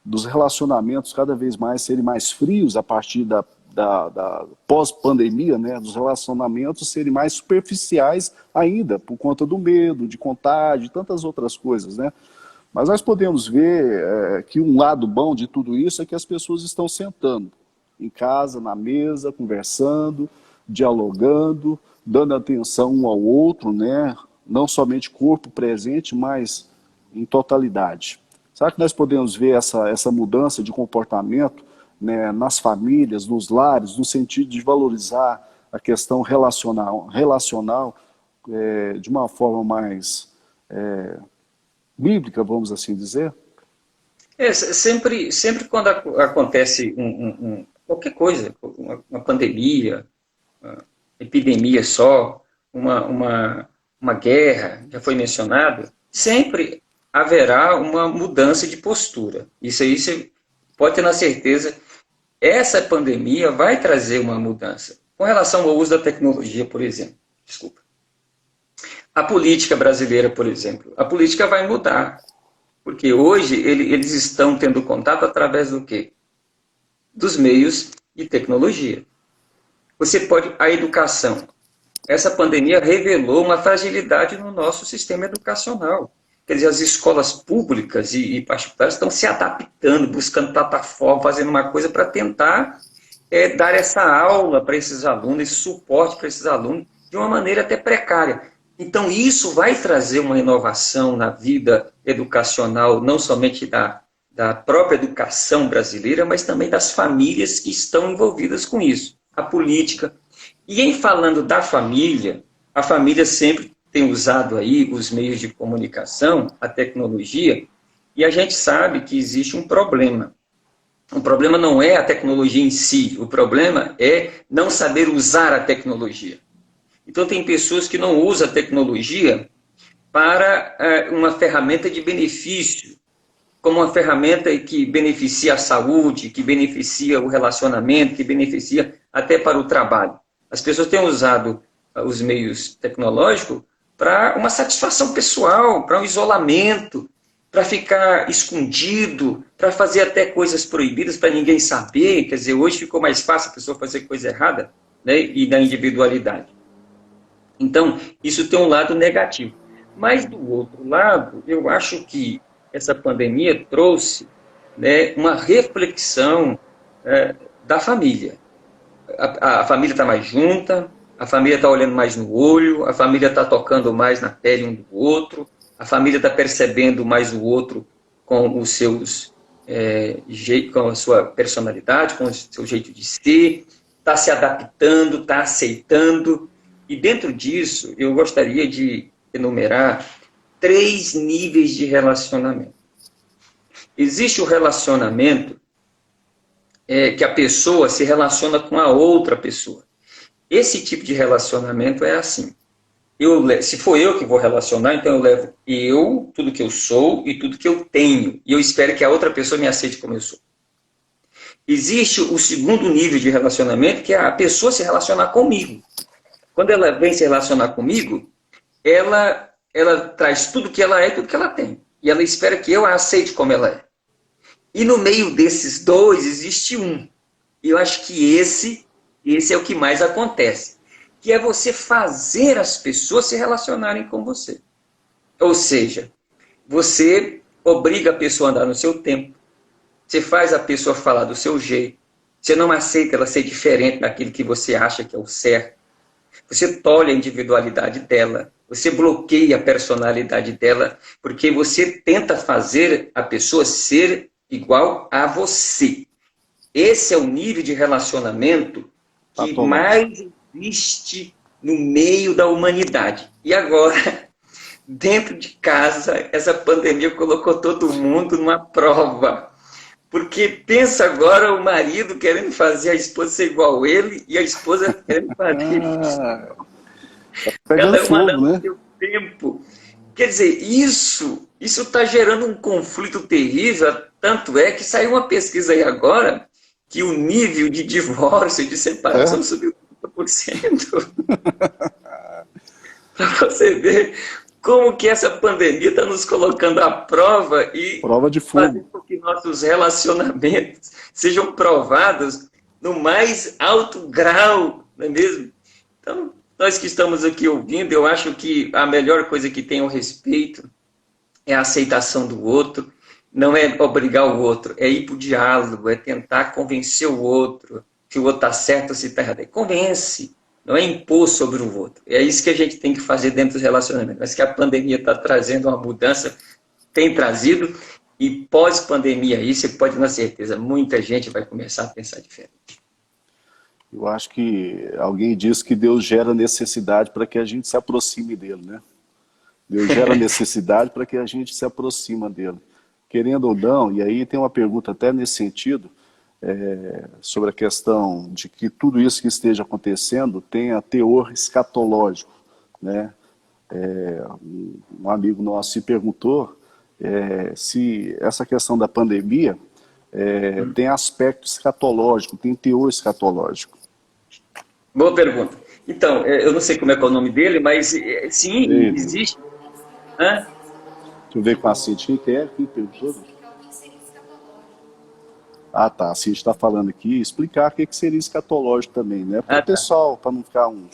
dos relacionamentos cada vez mais serem mais frios a partir da pós-pandemia, né, dos relacionamentos serem mais superficiais ainda, por conta do medo, de contágio e tantas outras coisas, né? Mas nós podemos ver que um lado bom de tudo isso é que as pessoas estão sentando em casa, na mesa, conversando, dialogando, dando atenção um ao outro, né? Não somente corpo presente, mas em totalidade. Será que nós podemos ver essa mudança de comportamento, né, nas famílias, nos lares, no sentido de valorizar a questão relacional de uma forma mais bíblica, vamos assim dizer? Sempre quando acontece qualquer coisa, uma pandemia, uma epidemia só, uma guerra, já foi mencionado, sempre haverá uma mudança de postura. Isso aí você pode ter na certeza. Essa pandemia vai trazer uma mudança. Com relação ao uso da tecnologia, por exemplo. Desculpa. A política brasileira, por exemplo. A política vai mudar. Porque hoje eles estão tendo contato através do quê? Dos meios de tecnologia. A educação. Essa pandemia revelou uma fragilidade no nosso sistema educacional. Quer dizer, as escolas públicas e particulares estão se adaptando, buscando plataforma, fazendo uma coisa para tentar dar essa aula para esses alunos, esse suporte para esses alunos, de uma maneira até precária. Então, isso vai trazer uma inovação na vida educacional, não somente da própria educação brasileira, mas também das famílias que estão envolvidas com isso, a política. E em falando da família, a família sempre tem usado aí os meios de comunicação, a tecnologia, e a gente sabe que existe um problema. O problema não é a tecnologia em si, o problema é não saber usar a tecnologia. Então, tem pessoas que não usam a tecnologia para uma ferramenta de benefício, como uma ferramenta que beneficia a saúde, que beneficia o relacionamento, que beneficia até para o trabalho. As pessoas têm usado os meios tecnológicos para uma satisfação pessoal, para um isolamento, para ficar escondido, para fazer até coisas proibidas para ninguém saber. Quer dizer, hoje ficou mais fácil a pessoa fazer coisa errada, né, e da individualidade. Então, isso tem um lado negativo. Mas, do outro lado, eu acho que essa pandemia trouxe, né, uma reflexão da família. A família está mais junta, a família está olhando mais no olho, a família está tocando mais na pele um do outro, a família está percebendo mais o outro com os seus com a sua personalidade, com o seu jeito de ser, está se adaptando, está aceitando. E dentro disso, eu gostaria de enumerar 3 níveis de relacionamento. Existe o relacionamento que a pessoa se relaciona com a outra pessoa. Esse tipo de relacionamento é assim. Se for eu que vou relacionar, então eu levo tudo que eu sou e tudo que eu tenho. E eu espero que a outra pessoa me aceite como eu sou. Existe o segundo nível de relacionamento, que é a pessoa se relacionar comigo. Quando ela vem se relacionar comigo, ela traz tudo que ela é e tudo que ela tem. E ela espera que eu a aceite como ela é. E no meio desses dois existe um. E eu acho que esse é o que mais acontece. Que é você fazer as pessoas se relacionarem com você. Ou seja, você obriga a pessoa a andar no seu tempo. Você faz a pessoa falar do seu jeito. Você não aceita ela ser diferente daquilo que você acha que é o certo. Você tolhe a individualidade dela, você bloqueia a personalidade dela, porque você tenta fazer a pessoa ser igual a você. Esse é o nível de relacionamento que mais existe no meio da humanidade. E agora, dentro de casa, essa pandemia colocou todo mundo numa prova. Porque pensa agora o marido querendo fazer a esposa ser igual a ele e a esposa querendo fazer Pegando cada uma fogo, dando né? seu tempo. Quer dizer, isso está gerando um conflito terrível, tanto é que saiu uma pesquisa aí agora que o nível de divórcio e de separação subiu 30%. Para você ver como que essa pandemia está nos colocando à prova e Prova de fazendo fogo. com que nossos relacionamentos sejam provados no mais alto grau, não é mesmo? Então, nós que estamos aqui ouvindo, eu acho que a melhor coisa que tem é o respeito, é a aceitação do outro, não é obrigar o outro, é ir para o diálogo, é tentar convencer o outro, que o outro está certo ou se está errado. Convence, não é impor sobre o outro. É isso que a gente tem que fazer dentro dos relacionamentos. Mas que a pandemia está trazendo uma mudança, tem trazido, e pós-pandemia aí, você pode ter certeza, muita gente vai começar a pensar diferente. Eu acho que alguém disse que Deus gera necessidade para que a gente se aproxime dele, né? Deus gera necessidade para que a gente se aproxima dele. Querendo ou não, e aí tem uma pergunta até nesse sentido, sobre a questão de que tudo isso que esteja acontecendo tenha teor escatológico, né? Um amigo nosso se perguntou se essa questão da pandemia tem aspecto escatológico, tem teor escatológico. Boa pergunta. Então, eu não sei como é que é o nome dele, mas sim, existe. Hã? Deixa eu ver com a Cintia, que é? Quem perguntou? Ah, tá. A Cintia está falando aqui, explicar o que seria escatológico também, né? Para o pessoal, para não ficar um...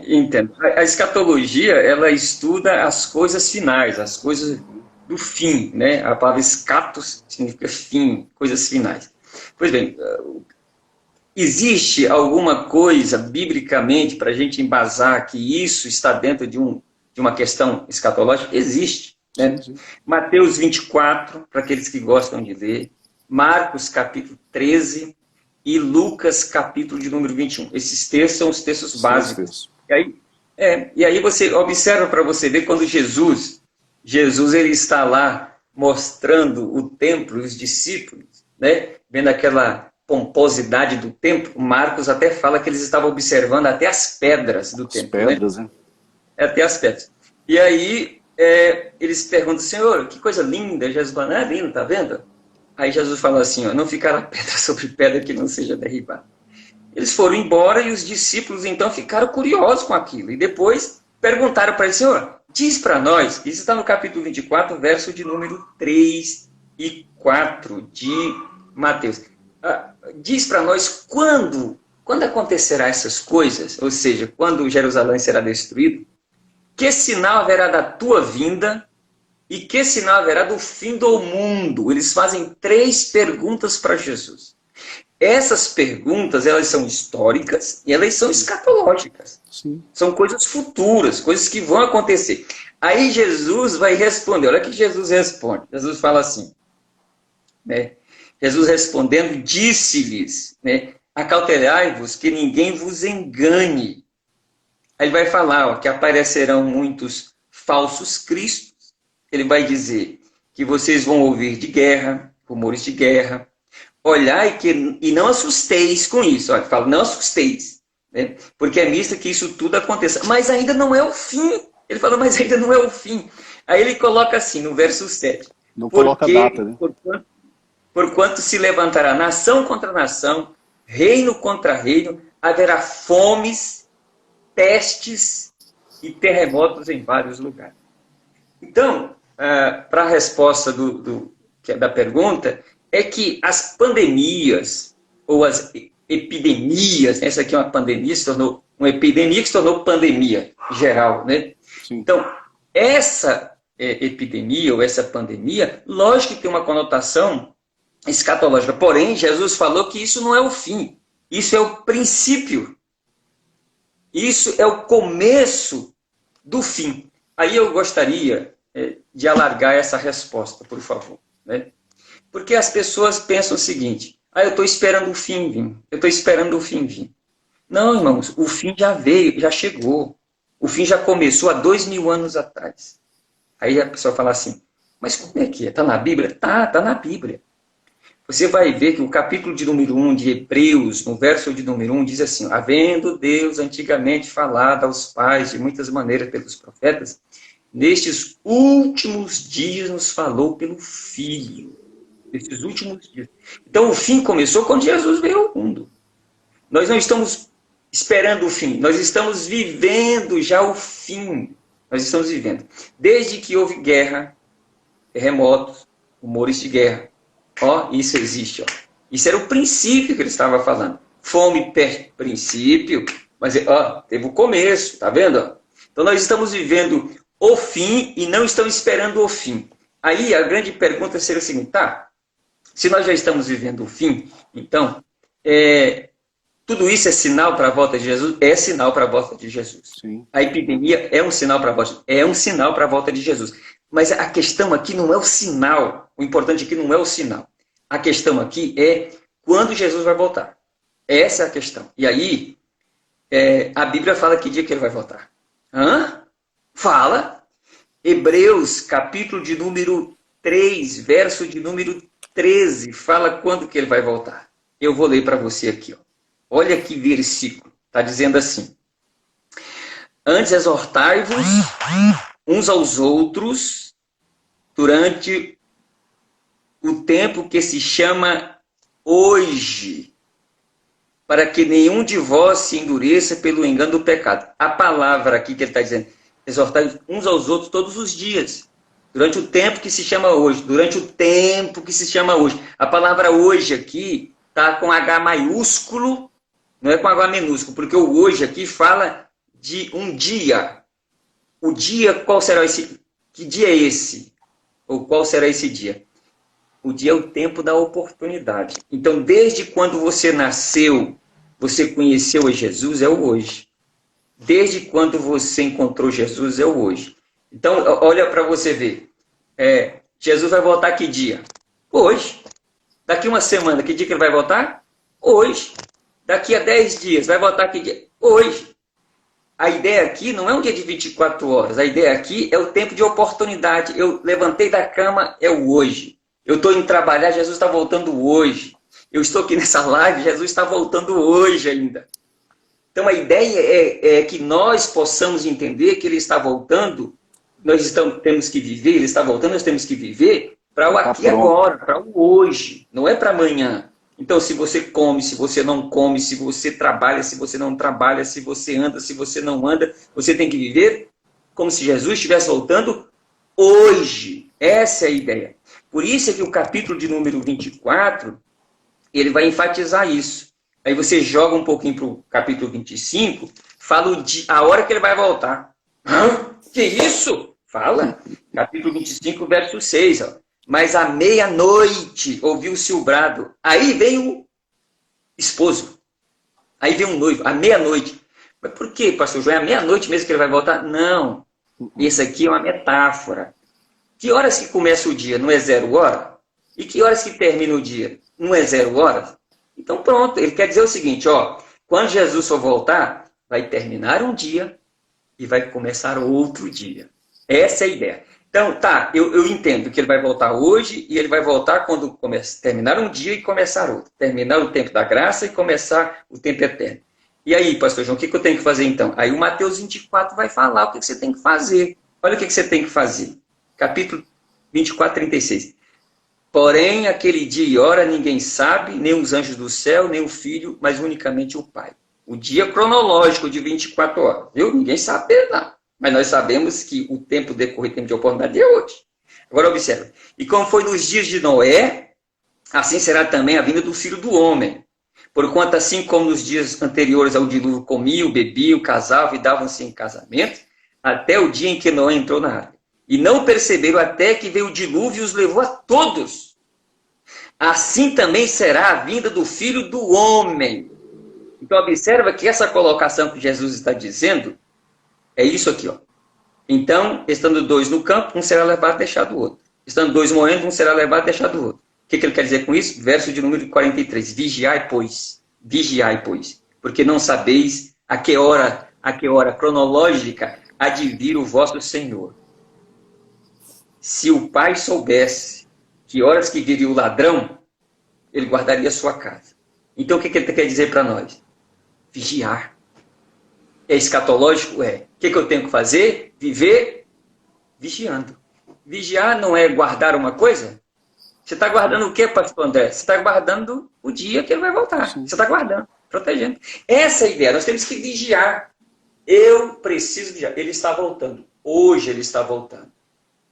Entendo. A escatologia, ela estuda as coisas finais, as coisas do fim, né? A palavra escatos significa fim, coisas finais. Pois bem, existe alguma coisa, biblicamente, para a gente embasar que isso está dentro de uma questão escatológica? Existe. Né? Sim. Mateus 24, para aqueles que gostam de ler, Marcos capítulo 13 e Lucas capítulo de número 21. Esses textos são os textos básicos. E aí você observa para você ver quando Jesus ele está lá mostrando o templo e os discípulos, né? Vendo aquela pomposidade do templo. Marcos até fala que eles estavam observando até as pedras do templo. As pedras, né? Até as pedras. E aí eles perguntam, Senhor, que coisa linda. Jesus fala, não é lindo, tá vendo? Aí Jesus fala assim, ó, não ficará pedra sobre pedra que não seja derribada. Eles foram embora e os discípulos então ficaram curiosos com aquilo. E depois perguntaram para ele, Senhor, diz para nós, isso está no capítulo 24, verso de número 3 e 4 de Mateus. Diz para nós quando acontecerá essas coisas, ou seja, quando Jerusalém será destruído, que sinal haverá da tua vinda e que sinal haverá do fim do mundo? Eles fazem 3 perguntas para Jesus. Essas perguntas, elas são históricas e elas são escatológicas. Sim. São coisas futuras, coisas que vão acontecer. Aí Jesus vai responder. Olha o que Jesus responde. Jesus fala assim, né? Jesus respondendo, disse-lhes, né? Acautelai-vos que ninguém vos engane. Aí ele vai falar, ó, que aparecerão muitos falsos cristos. Ele vai dizer que vocês vão ouvir de guerra, rumores de guerra. Olhai e não assusteis com isso. Olha, fala, não assusteis, né? Porque é misto que isso tudo aconteça. Mas ainda não é o fim. Ele fala, mas ainda não é o fim. Aí ele coloca assim, no verso 7. Não coloca data, né? Porquanto se levantará nação contra nação, reino contra reino, haverá fomes, pestes e terremotos em vários lugares. Então, para a resposta da pergunta, é que as pandemias, ou as epidemias, essa aqui é uma pandemia, se tornou uma epidemia que se tornou pandemia geral, né? Sim. Então, essa epidemia ou essa pandemia, lógico que tem uma conotação escatológica, porém, Jesus falou que isso não é o fim, isso é o princípio, isso é o começo do fim. Aí eu gostaria de alargar essa resposta, por favor, né? Porque as pessoas pensam o seguinte, eu estou esperando o fim vir, eu estou esperando o fim vir. Não, irmãos, o fim já veio, já chegou. O fim já começou há 2000 anos atrás. Aí a pessoa fala assim, mas como é que é? Está na Bíblia? Tá na Bíblia. Você vai ver que o capítulo de número 1 de Hebreus, no verso de número 1, diz assim, havendo Deus antigamente falado aos pais de muitas maneiras pelos profetas, nestes últimos dias nos falou pelo Filho. Nesses últimos dias. Então o fim começou quando Jesus veio ao mundo. Nós não estamos esperando o fim, nós estamos vivendo já o fim. Nós estamos vivendo. Desde que houve guerra, terremotos, rumores de guerra. Isso existe. Isso era o princípio que ele estava falando. Fome, princípio, mas teve o começo, tá vendo? Então nós estamos vivendo o fim e não estamos esperando o fim. Aí a grande pergunta seria o seguinte, se nós já estamos vivendo o fim, então, tudo isso é sinal para a volta de Jesus? É sinal para a volta de Jesus. Sim. A epidemia é um sinal para a volta, é um sinal para a volta de Jesus. Mas a questão aqui não é o sinal. O importante aqui não é o sinal. A questão aqui é quando Jesus vai voltar. Essa é a questão. E aí, a Bíblia fala que dia que ele vai voltar. Fala. Hebreus, capítulo de número 3, verso de número 13, fala quando que ele vai voltar. Eu vou ler para você aqui. Olha que versículo. Está dizendo assim. Antes exortai-vos uns aos outros durante o tempo que se chama hoje, para que nenhum de vós se endureça pelo engano do pecado. A palavra aqui que ele está dizendo, exortai uns aos outros todos os dias, durante o tempo que se chama hoje, durante o tempo que se chama hoje. A palavra hoje aqui está com H maiúsculo, não é com H minúsculo, porque o hoje aqui fala de um dia. O dia, qual será esse? Que dia é esse? Ou qual será esse dia? O dia é o tempo da oportunidade. Então, desde quando você nasceu, você conheceu a Jesus, é o hoje. Desde quando você encontrou Jesus, é o hoje. Então, olha para você ver. Jesus vai voltar que dia? Hoje. Daqui uma semana, que dia que ele vai voltar? Hoje. Daqui a 10 dias, vai voltar que dia? Hoje. A ideia aqui não é um dia de 24 horas. A ideia aqui é o tempo de oportunidade. Eu levantei da cama, é o hoje. Eu estou indo trabalhar, Jesus está voltando hoje. Eu estou aqui nessa live, Jesus está voltando hoje ainda. Então a ideia é que nós possamos entender que ele está voltando, temos que viver, ele está voltando, nós temos que viver para o aqui e agora, para o hoje, não é para amanhã. Então, se você come, se você não come, se você trabalha, se você não trabalha, se você anda, se você não anda, você tem que viver como se Jesus estivesse voltando hoje. Essa é a ideia. Por isso é que o capítulo de número 24, ele vai enfatizar isso. Aí você joga um pouquinho para o capítulo 25, fala a hora que ele vai voltar. Hã? Que isso? Fala. Capítulo 25, verso 6, ó. Mas à meia-noite ouviu-se o brado. Aí vem o esposo. Aí vem um noivo. À meia-noite. Mas por quê, pastor João? É à meia-noite mesmo que ele vai voltar? Não. Isso aqui é uma metáfora. Que horas que começa o dia? Não é 0 hora? E que horas que termina o dia? Não é 0 horas? Então pronto. Ele quer dizer o seguinte, ó. Quando Jesus for voltar, vai terminar um dia e vai começar outro dia. Essa é a ideia. Então, tá, eu entendo que ele vai voltar hoje e ele vai voltar quando terminar um dia e começar outro. Terminar o tempo da graça e começar o tempo eterno. E aí, pastor João, o que eu tenho que fazer então? Aí o Mateus 24 vai falar o que você tem que fazer. Olha o que você tem que fazer. Capítulo 24, 36. Porém, aquele dia e hora ninguém sabe, nem os anjos do céu, nem o Filho, mas unicamente o Pai. O dia cronológico de 24 horas. Viu? Ninguém sabe, não. Mas nós sabemos que o tempo decorrido, tempo de oportunidade é hoje. Agora observe. E como foi nos dias de Noé, assim será também a vinda do Filho do Homem. Porquanto assim como nos dias anteriores ao dilúvio comiam, bebiam, casavam e davam-se em casamento, até o dia em que Noé entrou na arca. E não perceberam até que veio o dilúvio e os levou a todos. Assim também será a vinda do Filho do Homem. Então observa que essa colocação que Jesus está dizendo é isso aqui, ó. Então, estando 2 no campo, um será levado e deixado o outro. Estando 2 morrendo, um será levado e deixado o outro. O que ele quer dizer com isso? Verso de número 43. Vigiai, pois. Vigiai, pois. Porque não sabeis a que hora cronológica há de vir o vosso Senhor. Se o pai soubesse que horas que viria o ladrão, ele guardaria a sua casa. Então, o que ele quer dizer para nós? Vigiar. É escatológico? É. O que eu tenho que fazer? Viver vigiando. Vigiar não é guardar uma coisa? Você está guardando o quê, pastor André? Você está guardando o dia que ele vai voltar. Sim. Você está guardando, protegendo. Essa é a ideia. Nós temos que vigiar. Eu preciso vigiar. Ele está voltando. Hoje ele está voltando.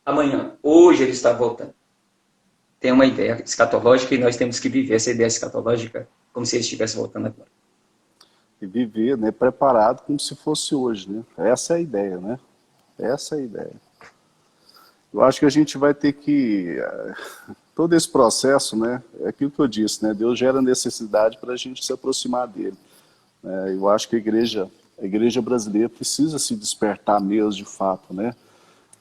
Amanhã. Hoje ele está voltando. Tem uma ideia escatológica e nós temos que viver essa ideia escatológica como se ele estivesse voltando agora. E viver, né, preparado como se fosse hoje, né? Essa é a ideia, né? Essa é a ideia. Eu acho que a gente vai ter que... Todo esse processo, né? É aquilo que eu disse, né? Deus gera necessidade para a gente se aproximar dele. Eu acho que a igreja brasileira precisa se despertar mesmo, de fato, né?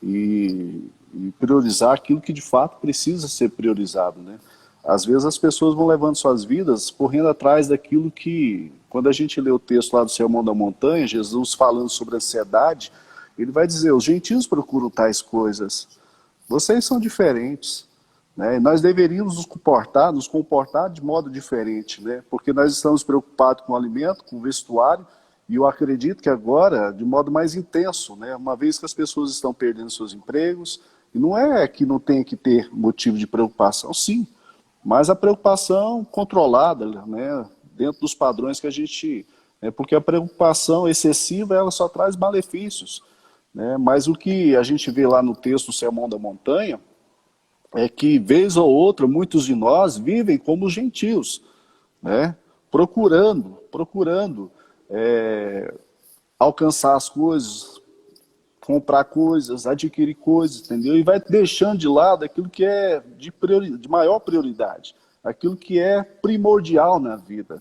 E priorizar aquilo que de fato precisa ser priorizado, né? Às vezes as pessoas vão levando suas vidas correndo atrás daquilo que... Quando a gente lê o texto lá do Sermão da Montanha, Jesus falando sobre ansiedade, ele vai dizer, os gentios procuram tais coisas. Vocês são diferentes, né? E nós deveríamos nos comportar de modo diferente, né? Porque nós estamos preocupados com o alimento, com o vestuário, e eu acredito que agora, de modo mais intenso, né? Uma vez que as pessoas estão perdendo seus empregos, e não é que não tem que ter motivo de preocupação, sim, mas a preocupação controlada, né? Dentro dos padrões que a gente... porque a preocupação excessiva, ela só traz malefícios, né? Mas o que a gente vê lá no texto do Sermão da Montanha é que, vez ou outra, muitos de nós vivem como gentios, né? Procurando alcançar as coisas, comprar coisas, adquirir coisas, entendeu? E vai deixando de lado aquilo que é de maior prioridade, aquilo que é primordial na vida.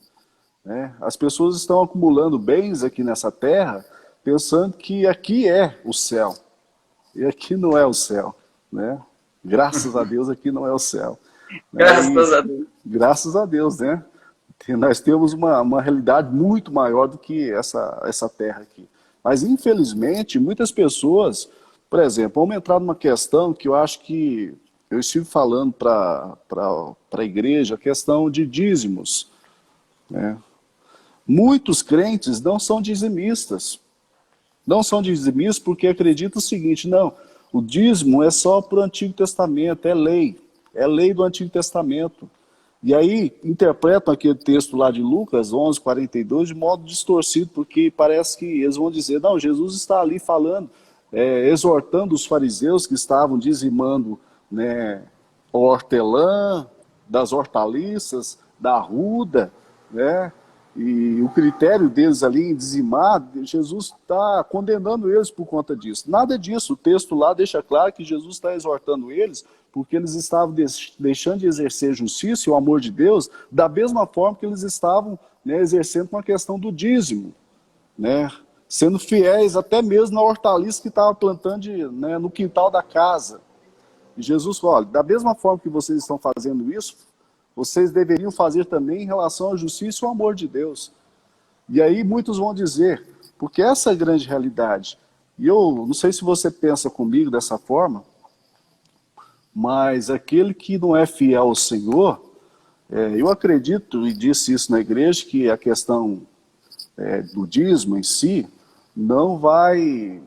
né? As pessoas estão acumulando bens aqui nessa terra, pensando que aqui é o céu. E aqui não é o céu, né? Graças a Deus aqui não é o céu, né? E Graças a Deus. graças a Deus, né? Nós temos uma realidade muito maior do que essa terra aqui. Mas, infelizmente, muitas pessoas, por exemplo, vamos entrar numa questão que eu acho que eu estive falando para a igreja, a questão de dízimos, né? Muitos crentes não são dizimistas. Não são dizimistas porque acreditam o seguinte: não, o dízimo é só para o Antigo Testamento, é lei do Antigo Testamento. E aí interpretam aquele texto lá de Lucas 11:42 de modo distorcido, porque parece que eles vão dizer, não, Jesus está ali falando, exortando os fariseus que estavam dizimando, né, o hortelã, das hortaliças, da arruda, né? E o critério deles ali em dizimar, Jesus está condenando eles por conta disso. Nada disso, o texto lá deixa claro que Jesus está exortando eles porque eles estavam deixando de exercer justiça e o amor de Deus da mesma forma que eles estavam, né, exercendo com a questão do dízimo, né, sendo fiéis até mesmo na hortaliça que estava plantando né, no quintal da casa. E Jesus falou, olha, da mesma forma que vocês estão fazendo isso, vocês deveriam fazer também em relação à justiça e ao amor de Deus. E aí muitos vão dizer, porque essa é a grande realidade. E eu não sei se você pensa comigo dessa forma, mas aquele que não é fiel ao Senhor, eu acredito, e disse isso na igreja, que a questão do dízimo em si não vai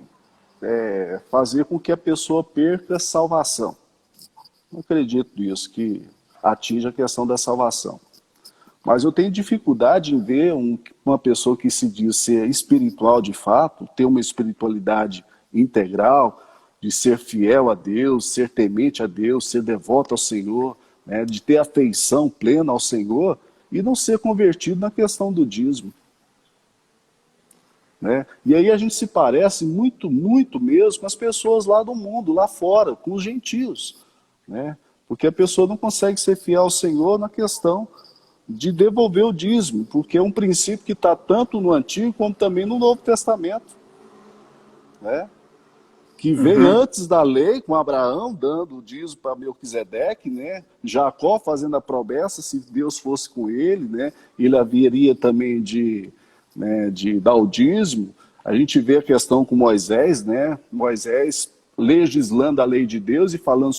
fazer com que a pessoa perca a salvação. Não acredito nisso, que atinja a questão da salvação. Mas eu tenho dificuldade em ver uma pessoa que se diz ser espiritual de fato, ter uma espiritualidade integral, de ser fiel a Deus, ser temente a Deus, ser devoto ao Senhor, né, de ter afeição plena ao Senhor e não ser convertido na questão do dízimo. Né? E aí a gente se parece muito, muito mesmo com as pessoas lá do mundo, lá fora, com os gentios, né? Porque a pessoa não consegue ser fiel ao Senhor na questão de devolver o dízimo, porque é um princípio que está tanto no Antigo como também no Novo Testamento, né? Que veio antes da lei, com Abraão dando o dízimo para Melquisedeque, né? Jacó fazendo a promessa, se Deus fosse com ele, né? Ele haveria também de dar o dízimo. A gente vê a questão com Moisés, né? Moisés legislando a lei de Deus e falando.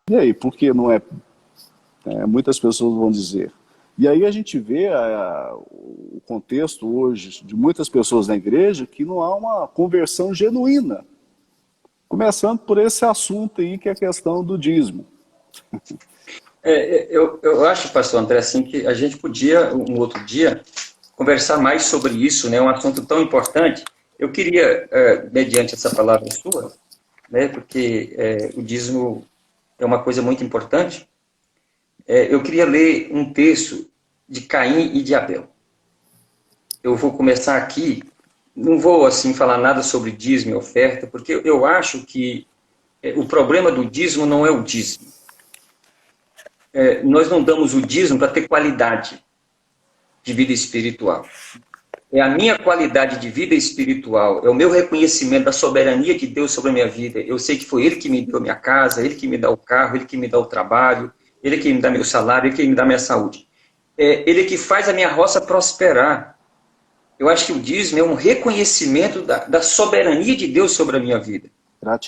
E aí, por que não é? Muitas pessoas vão dizer. E aí a gente vê o contexto hoje de muitas pessoas na igreja que não há uma conversão genuína. Começando por esse assunto aí, que é a questão do dízimo. Eu acho, pastor André, assim, que a gente podia, um outro dia, conversar mais sobre isso, né? Um assunto tão importante. Eu queria, mediante essa palavra sua, né? Porque o dízimo é uma coisa muito importante. Eu queria ler um texto de Caim e de Abel. Eu vou começar aqui, não vou assim falar nada sobre dízimo e oferta, porque eu acho que o problema do dízimo não é o dízimo. Nós não damos o dízimo para ter qualidade de vida espiritual. É a minha qualidade de vida espiritual, é o meu reconhecimento da soberania de Deus sobre a minha vida. Eu sei que foi Ele que me deu a minha casa, Ele que me dá o carro, Ele que me dá o trabalho, Ele que me dá meu salário, Ele que me dá minha saúde. Ele que faz a minha roça prosperar. Eu acho que o dízimo é um reconhecimento da soberania de Deus sobre a minha vida.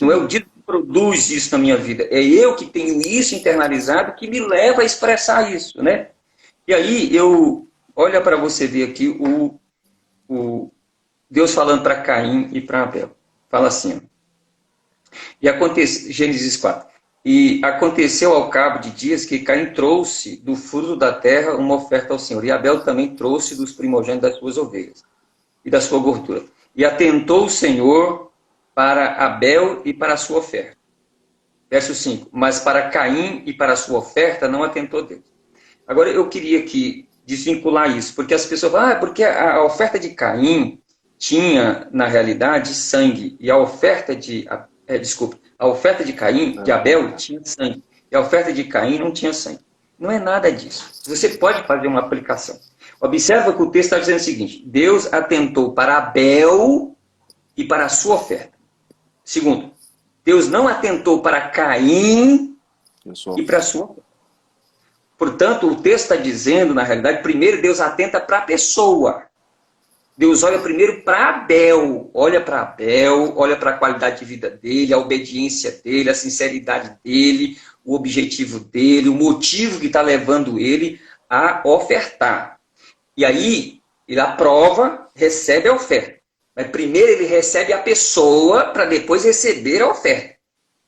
Não é o dízimo que produz isso na minha vida. É eu que tenho isso internalizado que me leva a expressar isso, né? E aí, olha para você ver aqui Deus falando para Caim e para Abel. Fala assim, Gênesis 4. E aconteceu ao cabo de dias que Caim trouxe do fruto da terra uma oferta ao Senhor. E Abel também trouxe dos primogênitos das suas ovelhas e da sua gordura. E atentou o Senhor para Abel e para a sua oferta. Verso 5. Mas para Caim e para a sua oferta não atentou Deus. Agora eu queria aqui desvincular isso, porque as pessoas falam, porque a oferta de Caim tinha, na realidade, sangue, e a oferta de... a oferta de Caim, de Abel, tinha sangue. e a oferta de Caim não tinha sangue. Não é nada disso. Você pode fazer uma aplicação. Observa que o texto está dizendo o seguinte: Deus atentou para Abel e para a sua oferta. Segundo, Deus não atentou para Caim e para a sua oferta. Portanto, o texto está dizendo, na realidade, primeiro Deus atenta para a pessoa. Deus olha primeiro para Abel, olha para a qualidade de vida dele, a obediência dele, a sinceridade dele, o objetivo dele, o motivo que está levando ele a ofertar. E aí, ele aprova, recebe a oferta. Mas primeiro ele recebe a pessoa para depois receber a oferta.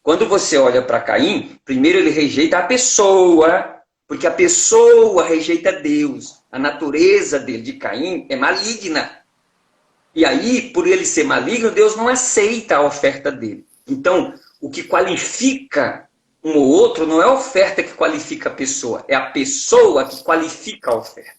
Quando você olha para Caim, primeiro ele rejeita a pessoa, porque a pessoa rejeita Deus. A natureza dele, de Caim, é maligna. E aí, por ele ser maligno, Deus não aceita a oferta dele. Então, o que qualifica um ou outro não é a oferta que qualifica a pessoa, é a pessoa que qualifica a oferta.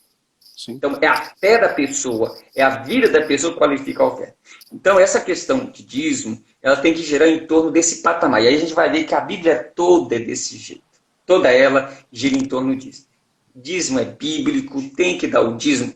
Sim. Então, é a fé da pessoa, é a vida da pessoa que qualifica a oferta. Então, essa questão de dízimo, ela tem que girar em torno desse patamar. E aí a gente vai ver que a Bíblia toda é desse jeito. Toda ela gira em torno disso. Dízimo é bíblico, tem que dar o dízimo.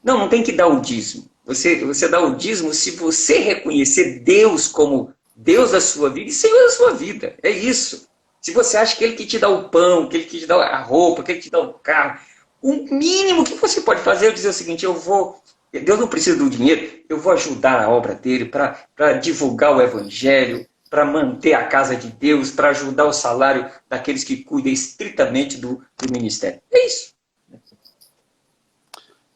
Não tem que dar o dízimo. Você dá o dízimo se você reconhecer Deus como Deus da sua vida e Senhor da sua vida. É isso. Se você acha que Ele que te dá o pão, que Ele que te dá a roupa, que Ele que te dá o carro, o mínimo que você pode fazer é dizer o seguinte: Deus não precisa do dinheiro, eu vou ajudar a obra dele para divulgar o evangelho, para manter a casa de Deus, para ajudar o salário daqueles que cuidam estritamente do ministério. É isso.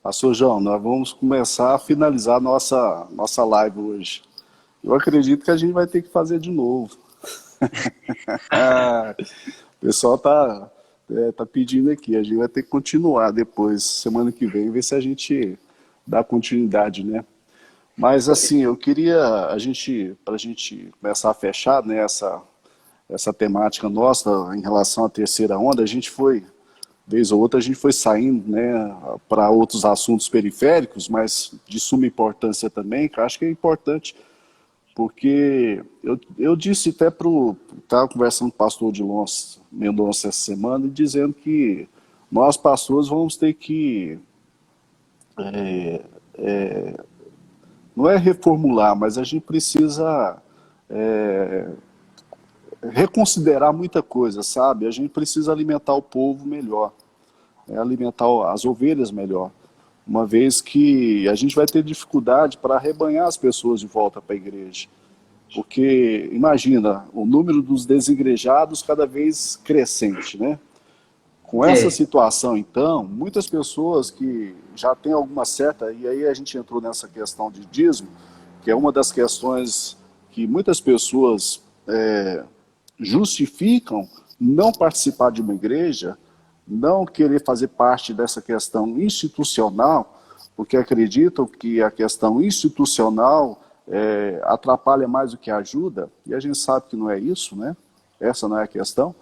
Pastor João, nós vamos começar a finalizar nossa live hoje. Eu acredito que a gente vai ter que fazer de novo. O pessoal tá pedindo aqui, a gente vai ter que continuar depois, semana que vem, ver se a gente dá continuidade, né? Mas assim, eu queria, para a gente começar a fechar, né, essa temática nossa em relação à terceira onda, vez ou outra a gente foi saindo, né, para outros assuntos periféricos, mas de suma importância também, que eu acho que é importante, porque eu disse até estava conversando com o pastor Odilon Mendonça essa semana, e dizendo que nós pastores vamos ter que, não é reformular, mas a gente precisa reconsiderar muita coisa, sabe? A gente precisa alimentar o povo melhor, alimentar as ovelhas melhor, uma vez que a gente vai ter dificuldade para arrebanhar as pessoas de volta para a igreja. Porque, imagina, o número dos desigrejados cada vez crescente, né? Com essa situação, então, muitas pessoas que já têm alguma certa... E aí a gente entrou nessa questão de dízimo, que é uma das questões que muitas pessoas justificam não participar de uma igreja, não querer fazer parte dessa questão institucional, porque acreditam que a questão institucional atrapalha mais do que ajuda, e a gente sabe que não é isso, né? Essa não é a questão.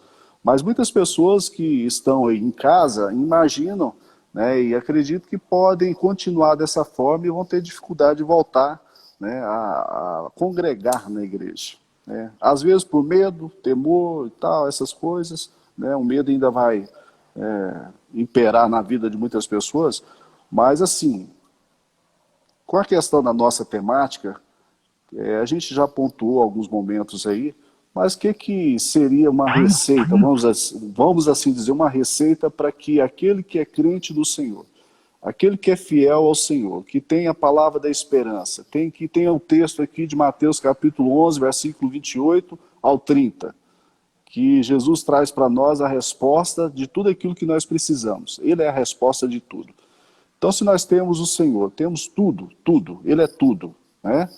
Mas muitas pessoas que estão aí em casa imaginam, né, e acreditam que podem continuar dessa forma e vão ter dificuldade de voltar, né, a congregar na igreja. Né? Às vezes por medo, temor e tal, essas coisas, né, o medo ainda vai imperar na vida de muitas pessoas, mas assim, com a questão da nossa temática, a gente já pontuou alguns momentos aí, mas o que seria uma receita, vamos assim dizer, uma receita para que aquele que é crente do Senhor, aquele que é fiel ao Senhor, que tem a palavra da esperança, que tenha o texto aqui de Mateus capítulo 11, versículo 28 ao 30, que Jesus traz para nós a resposta de tudo aquilo que nós precisamos. Ele é a resposta de tudo. Então, se nós temos o Senhor, temos tudo, Ele é tudo, né?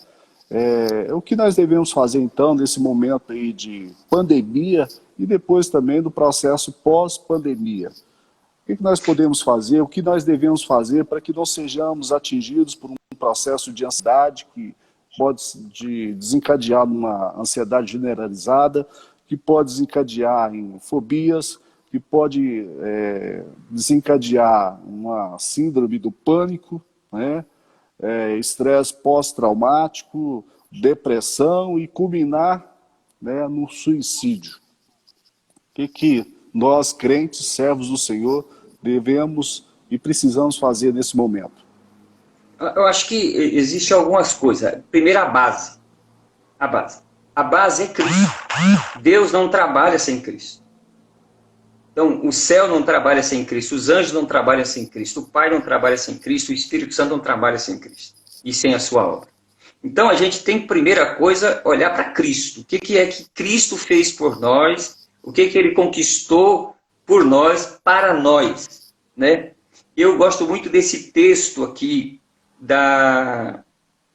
O que nós devemos fazer, então, nesse momento aí de pandemia e depois também do processo pós-pandemia? O que nós podemos fazer, o que nós devemos fazer para que não sejamos atingidos por um processo de ansiedade que pode desencadear numa ansiedade generalizada, que pode desencadear em fobias, que pode desencadear uma síndrome do pânico, né? Estresse pós-traumático, depressão e culminar, né, no suicídio. que nós, crentes, servos do Senhor, devemos e precisamos fazer nesse momento? Eu acho que existe algumas coisas. Primeiro, a base. A base. A base é Cristo. Deus não trabalha sem Cristo. Então, o céu não trabalha sem Cristo, os anjos não trabalham sem Cristo, o Pai não trabalha sem Cristo, o Espírito Santo não trabalha sem Cristo e sem a sua obra. Então, a gente tem, primeira coisa, olhar para Cristo. O que é que Cristo fez por nós? O que Ele conquistou por nós, para nós, né? Eu gosto muito desse texto aqui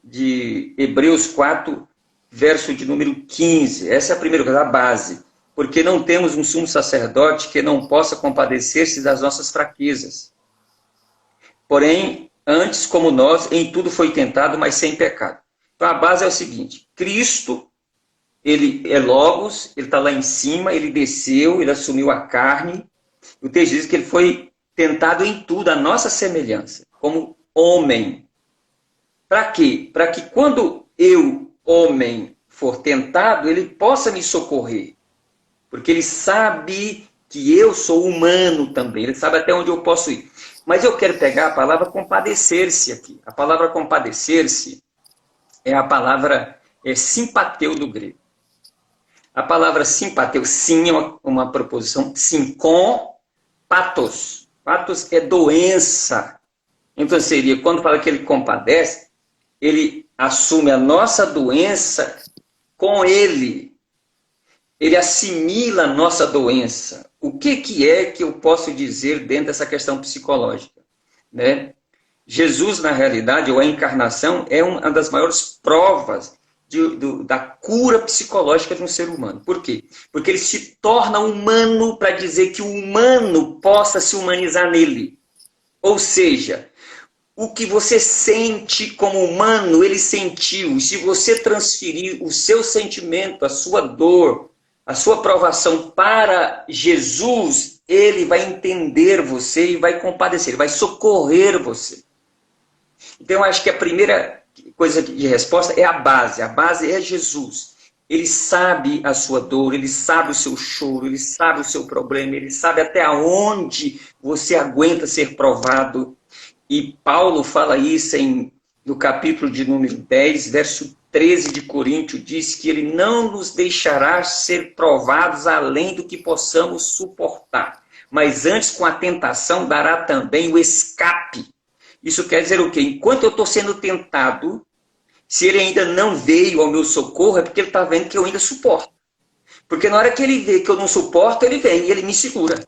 de Hebreus 4, verso de número 15. Essa é a primeira coisa, a base. Porque não temos um sumo sacerdote que não possa compadecer-se das nossas fraquezas. Porém, antes, como nós, em tudo foi tentado, mas sem pecado. Então, a base é o seguinte: Cristo, ele é Logos, ele está lá em cima, ele desceu, ele assumiu a carne. O texto diz que ele foi tentado em tudo, a nossa semelhança, como homem. Para quê? Para que quando eu, homem, for tentado, ele possa me socorrer. Porque ele sabe que eu sou humano também, ele sabe até onde eu posso ir. Mas eu quero pegar a palavra compadecer-se aqui. A palavra compadecer-se é a palavra simpateu do grego. A palavra simpateu, sim, é uma proposição, sim, com patos. Patos é doença. Então seria, quando fala que ele compadece, ele assume a nossa doença com ele. Ele assimila a nossa doença. O que é que eu posso dizer dentro dessa questão psicológica? Né? Jesus, na realidade, ou a encarnação, é uma das maiores provas da cura psicológica de um ser humano. Por quê? Porque ele se torna humano para dizer que o humano possa se humanizar nele. Ou seja, o que você sente como humano, ele sentiu. E se você transferir o seu sentimento, a sua dor, a sua provação para Jesus, ele vai entender você e vai compadecer, ele vai socorrer você. Então, eu acho que a primeira coisa de resposta é a base é Jesus. Ele sabe a sua dor, ele sabe o seu choro, ele sabe o seu problema, ele sabe até onde você aguenta ser provado. E Paulo fala isso no capítulo de número 10, verso 13 de Coríntios, diz que ele não nos deixará ser provados além do que possamos suportar. Mas antes, com a tentação, dará também o escape. Isso quer dizer o quê? Enquanto eu estou sendo tentado, se ele ainda não veio ao meu socorro, é porque ele está vendo que eu ainda suporto. Porque na hora que ele vê que eu não suporto, ele vem e ele me segura.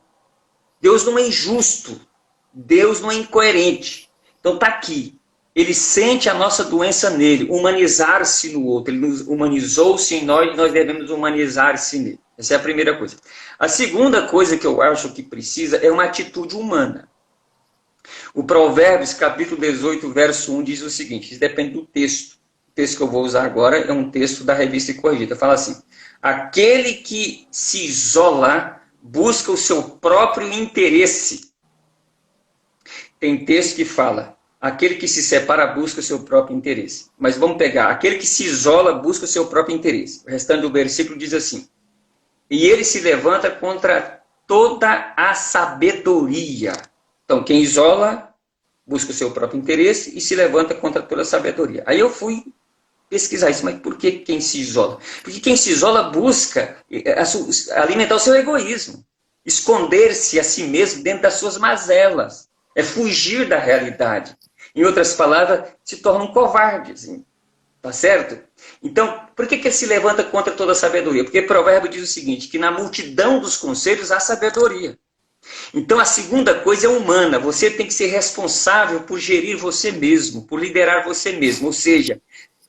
Deus não é injusto. Deus não é incoerente. Então está aqui. Ele sente a nossa doença nele, humanizar-se no outro. Ele nos humanizou-se em nós, nós devemos humanizar-se nele. Essa é a primeira coisa. A segunda coisa que eu acho que precisa é uma atitude humana. O Provérbios, capítulo 18, verso 1, diz o seguinte, isso depende do texto. O texto que eu vou usar agora é um texto da Revista Corrigida. Fala assim, aquele que se isola busca o seu próprio interesse. Tem texto que fala, aquele que se separa busca o seu próprio interesse. Mas vamos pegar, aquele que se isola busca o seu próprio interesse. O restante do versículo diz assim, e ele se levanta contra toda a sabedoria. Então, quem isola busca o seu próprio interesse e se levanta contra toda a sabedoria. Aí eu fui pesquisar isso, mas por que quem se isola? Porque quem se isola busca alimentar o seu egoísmo, esconder-se a si mesmo dentro das suas mazelas, é fugir da realidade. Em outras palavras, se torna um covarde, assim, tá certo? Então, por que ele se levanta contra toda a sabedoria? Porque o provérbio diz o seguinte, que na multidão dos conselhos há sabedoria. Então, a segunda coisa é humana. Você tem que ser responsável por gerir você mesmo, por liderar você mesmo. Ou seja,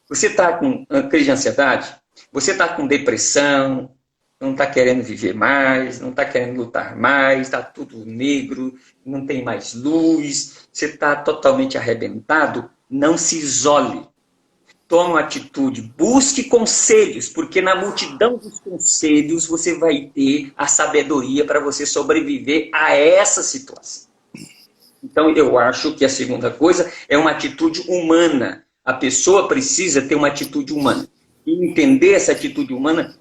você está com crise de ansiedade, você está com depressão, não está querendo viver mais, não está querendo lutar mais, está tudo negro, não tem mais luz, você está totalmente arrebentado, não se isole. Tome uma atitude, busque conselhos, porque na multidão dos conselhos você vai ter a sabedoria para você sobreviver a essa situação. Então, eu acho que a segunda coisa é uma atitude humana. A pessoa precisa ter uma atitude humana. E entender essa atitude humana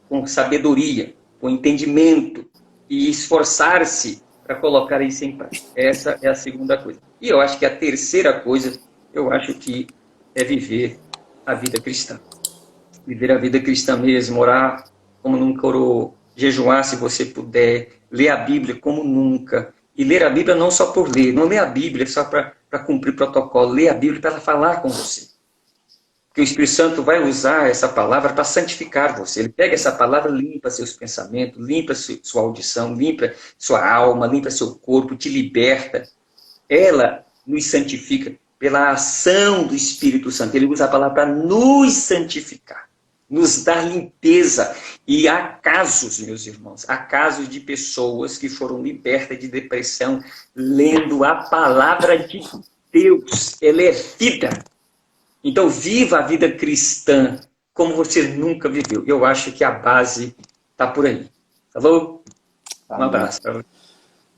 com sabedoria. com entendimento e esforçar-se para colocar isso em prática. Essa é a segunda coisa. E eu acho que a terceira coisa, eu acho que é viver a vida cristã. Viver a vida cristã mesmo, orar como nunca orou, jejuar se você puder, ler a Bíblia como nunca. E ler a Bíblia não só por ler, não ler a Bíblia só para cumprir protocolo, ler a Bíblia para ela falar com você. Porque o Espírito Santo vai usar essa palavra para santificar você. Ele pega essa palavra, limpa seus pensamentos, limpa sua audição, limpa sua alma, limpa seu corpo, te liberta. Ela nos santifica pela ação do Espírito Santo. Ele usa a palavra para nos santificar, nos dar limpeza. E há casos, meus irmãos, há casos de pessoas que foram libertas de depressão lendo a palavra de Deus. Ela é vida. Então, viva a vida cristã como você nunca viveu. Eu acho que a base está por aí. Falou? Um abraço para você.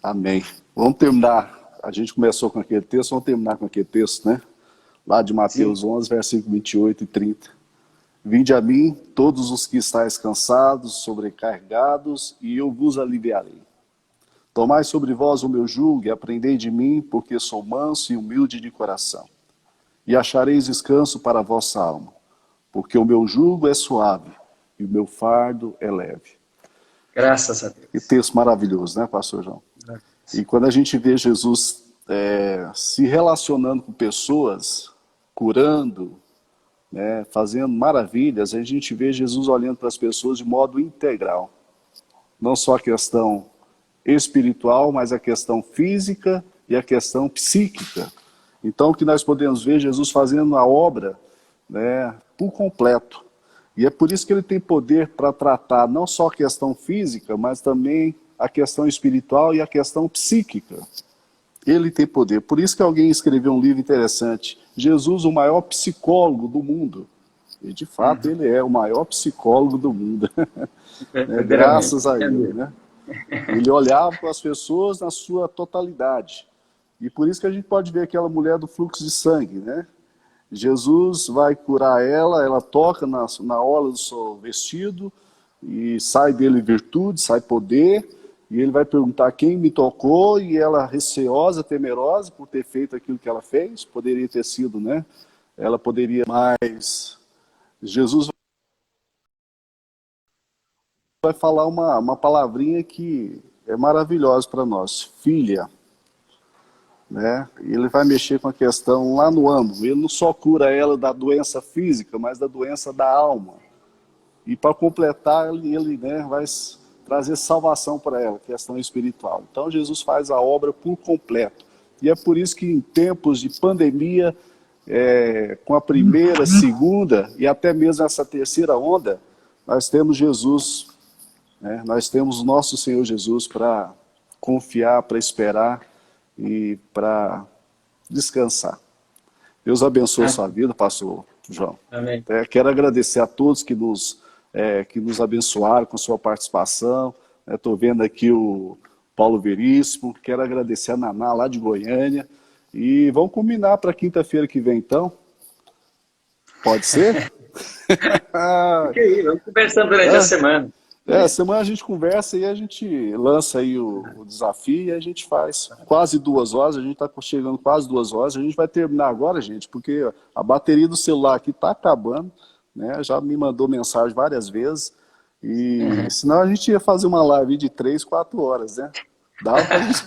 Amém. Vamos terminar. A gente começou com aquele texto, vamos terminar com aquele texto, né? Lá de Mateus 11, versículo 28 e 30. Vinde a mim, todos os que estáis cansados, sobrecarregados, e eu vos aliviarei. Tomai sobre vós o meu jugo e aprendei de mim, porque sou manso e humilde de coração. E achareis descanso para a vossa alma, porque o meu jugo é suave e o meu fardo é leve. Graças a Deus. Que texto maravilhoso, né, pastor João? E quando a gente vê Jesus se relacionando com pessoas, curando, né, fazendo maravilhas, a gente vê Jesus olhando para as pessoas de modo integral. Não só a questão espiritual, mas a questão física e a questão psíquica. Então, o que nós podemos ver Jesus fazendo a obra, né, por completo. E é por isso que ele tem poder para tratar não só a questão física, mas também a questão espiritual e a questão psíquica. Ele tem poder. Por isso que alguém escreveu um livro interessante, Jesus, o maior psicólogo do mundo. E, de fato, ele é o maior psicólogo do mundo. Graças a ele, né? Ele olhava para as pessoas na sua totalidade. E por isso que a gente pode ver aquela mulher do fluxo de sangue, né? Jesus vai curar ela, ela toca na orla do seu vestido, e sai dele virtude, sai poder, e ele vai perguntar quem me tocou, e ela receosa, temerosa por ter feito aquilo que ela fez, poderia ter sido, né? Ela poderia, mas Jesus vai falar uma palavrinha que é maravilhosa para nós, filha. Né? Ele vai mexer com a questão lá no âmago. Ele não só cura ela da doença física, mas da doença da alma. E para completar, ele né, vai trazer salvação para ela, questão espiritual. Então Jesus faz a obra por completo. E é por isso que em tempos de pandemia, com a primeira, segunda e até mesmo essa terceira onda, nós temos Jesus, né? Nós temos o nosso Senhor Jesus para confiar, para esperar e para descansar. Deus abençoe a sua vida, pastor João. Amém. Quero agradecer a todos que nos abençoaram com sua participação. Estou vendo aqui o Paulo Veríssimo, quero agradecer a Naná lá de Goiânia. E vamos combinar para quinta-feira que vem, então? Pode ser? Fique aí, vamos conversando durante a semana. Semana a gente conversa e a gente lança aí o desafio e a gente faz quase 2 horas, a gente está chegando quase 2 horas, a gente vai terminar agora, gente, porque a bateria do celular aqui está acabando, né? Já me mandou mensagem várias vezes, e senão a gente ia fazer uma live de 3, 4 horas, né? Dá pra gente...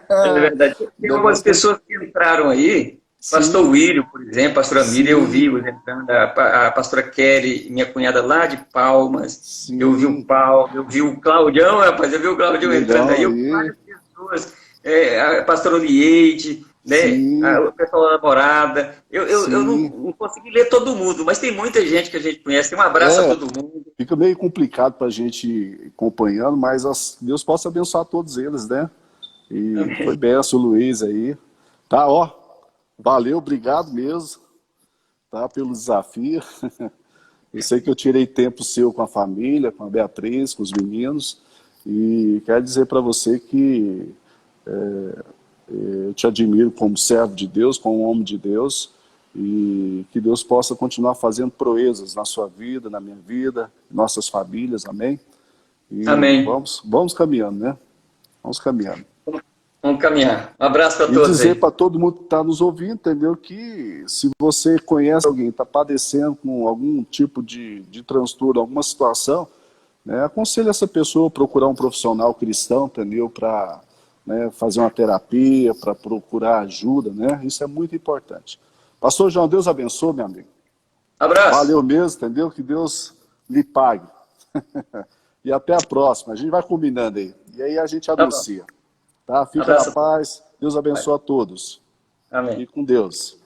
É verdade. Tem algumas pessoas que entraram aí, pastor William, por exemplo, pastora Miriam, eu vi entrando, a pastora Kelly, minha cunhada lá de Palmas, Sim. Eu vi o Paulo, eu vi o Claudião, rapaz, eu vi o Claudião entrando aí, eu vi várias pessoas, a pastora Olieide, né, o pessoal da Morada, eu não consegui ler todo mundo, mas tem muita gente que a gente conhece, um abraço a todo mundo. Fica meio complicado para a gente ir acompanhando, mas Deus possa abençoar todos eles, né? E foi benção, Luiz aí. Tá, ó, valeu, obrigado mesmo, tá, pelo desafio. Eu sei que eu tirei tempo seu com a família, com a Beatriz, com os meninos, e quero dizer para você que eu te admiro como servo de Deus, como homem de Deus, e que Deus possa continuar fazendo proezas na sua vida, na minha vida, nossas famílias, amém? E Amém. vamos caminhando, né? Vamos caminhando. Vamos caminhar. Um abraço para E todos dizer aí. para todo mundo que está nos ouvindo, entendeu? Que se você conhece alguém que está padecendo com algum tipo de transtorno, alguma situação, né, aconselho essa pessoa a procurar um profissional cristão, entendeu? Para, né, fazer uma terapia, para procurar ajuda, né? Isso é muito importante. Pastor João, Deus abençoe, meu amigo. Abraço. Valeu mesmo, entendeu? Que Deus lhe pague. E até a próxima. A gente vai combinando aí. E aí a gente Tá bom. anuncia. Tá? Fica na Abraço. paz. Deus abençoe a todos. Amém. Fique com Deus.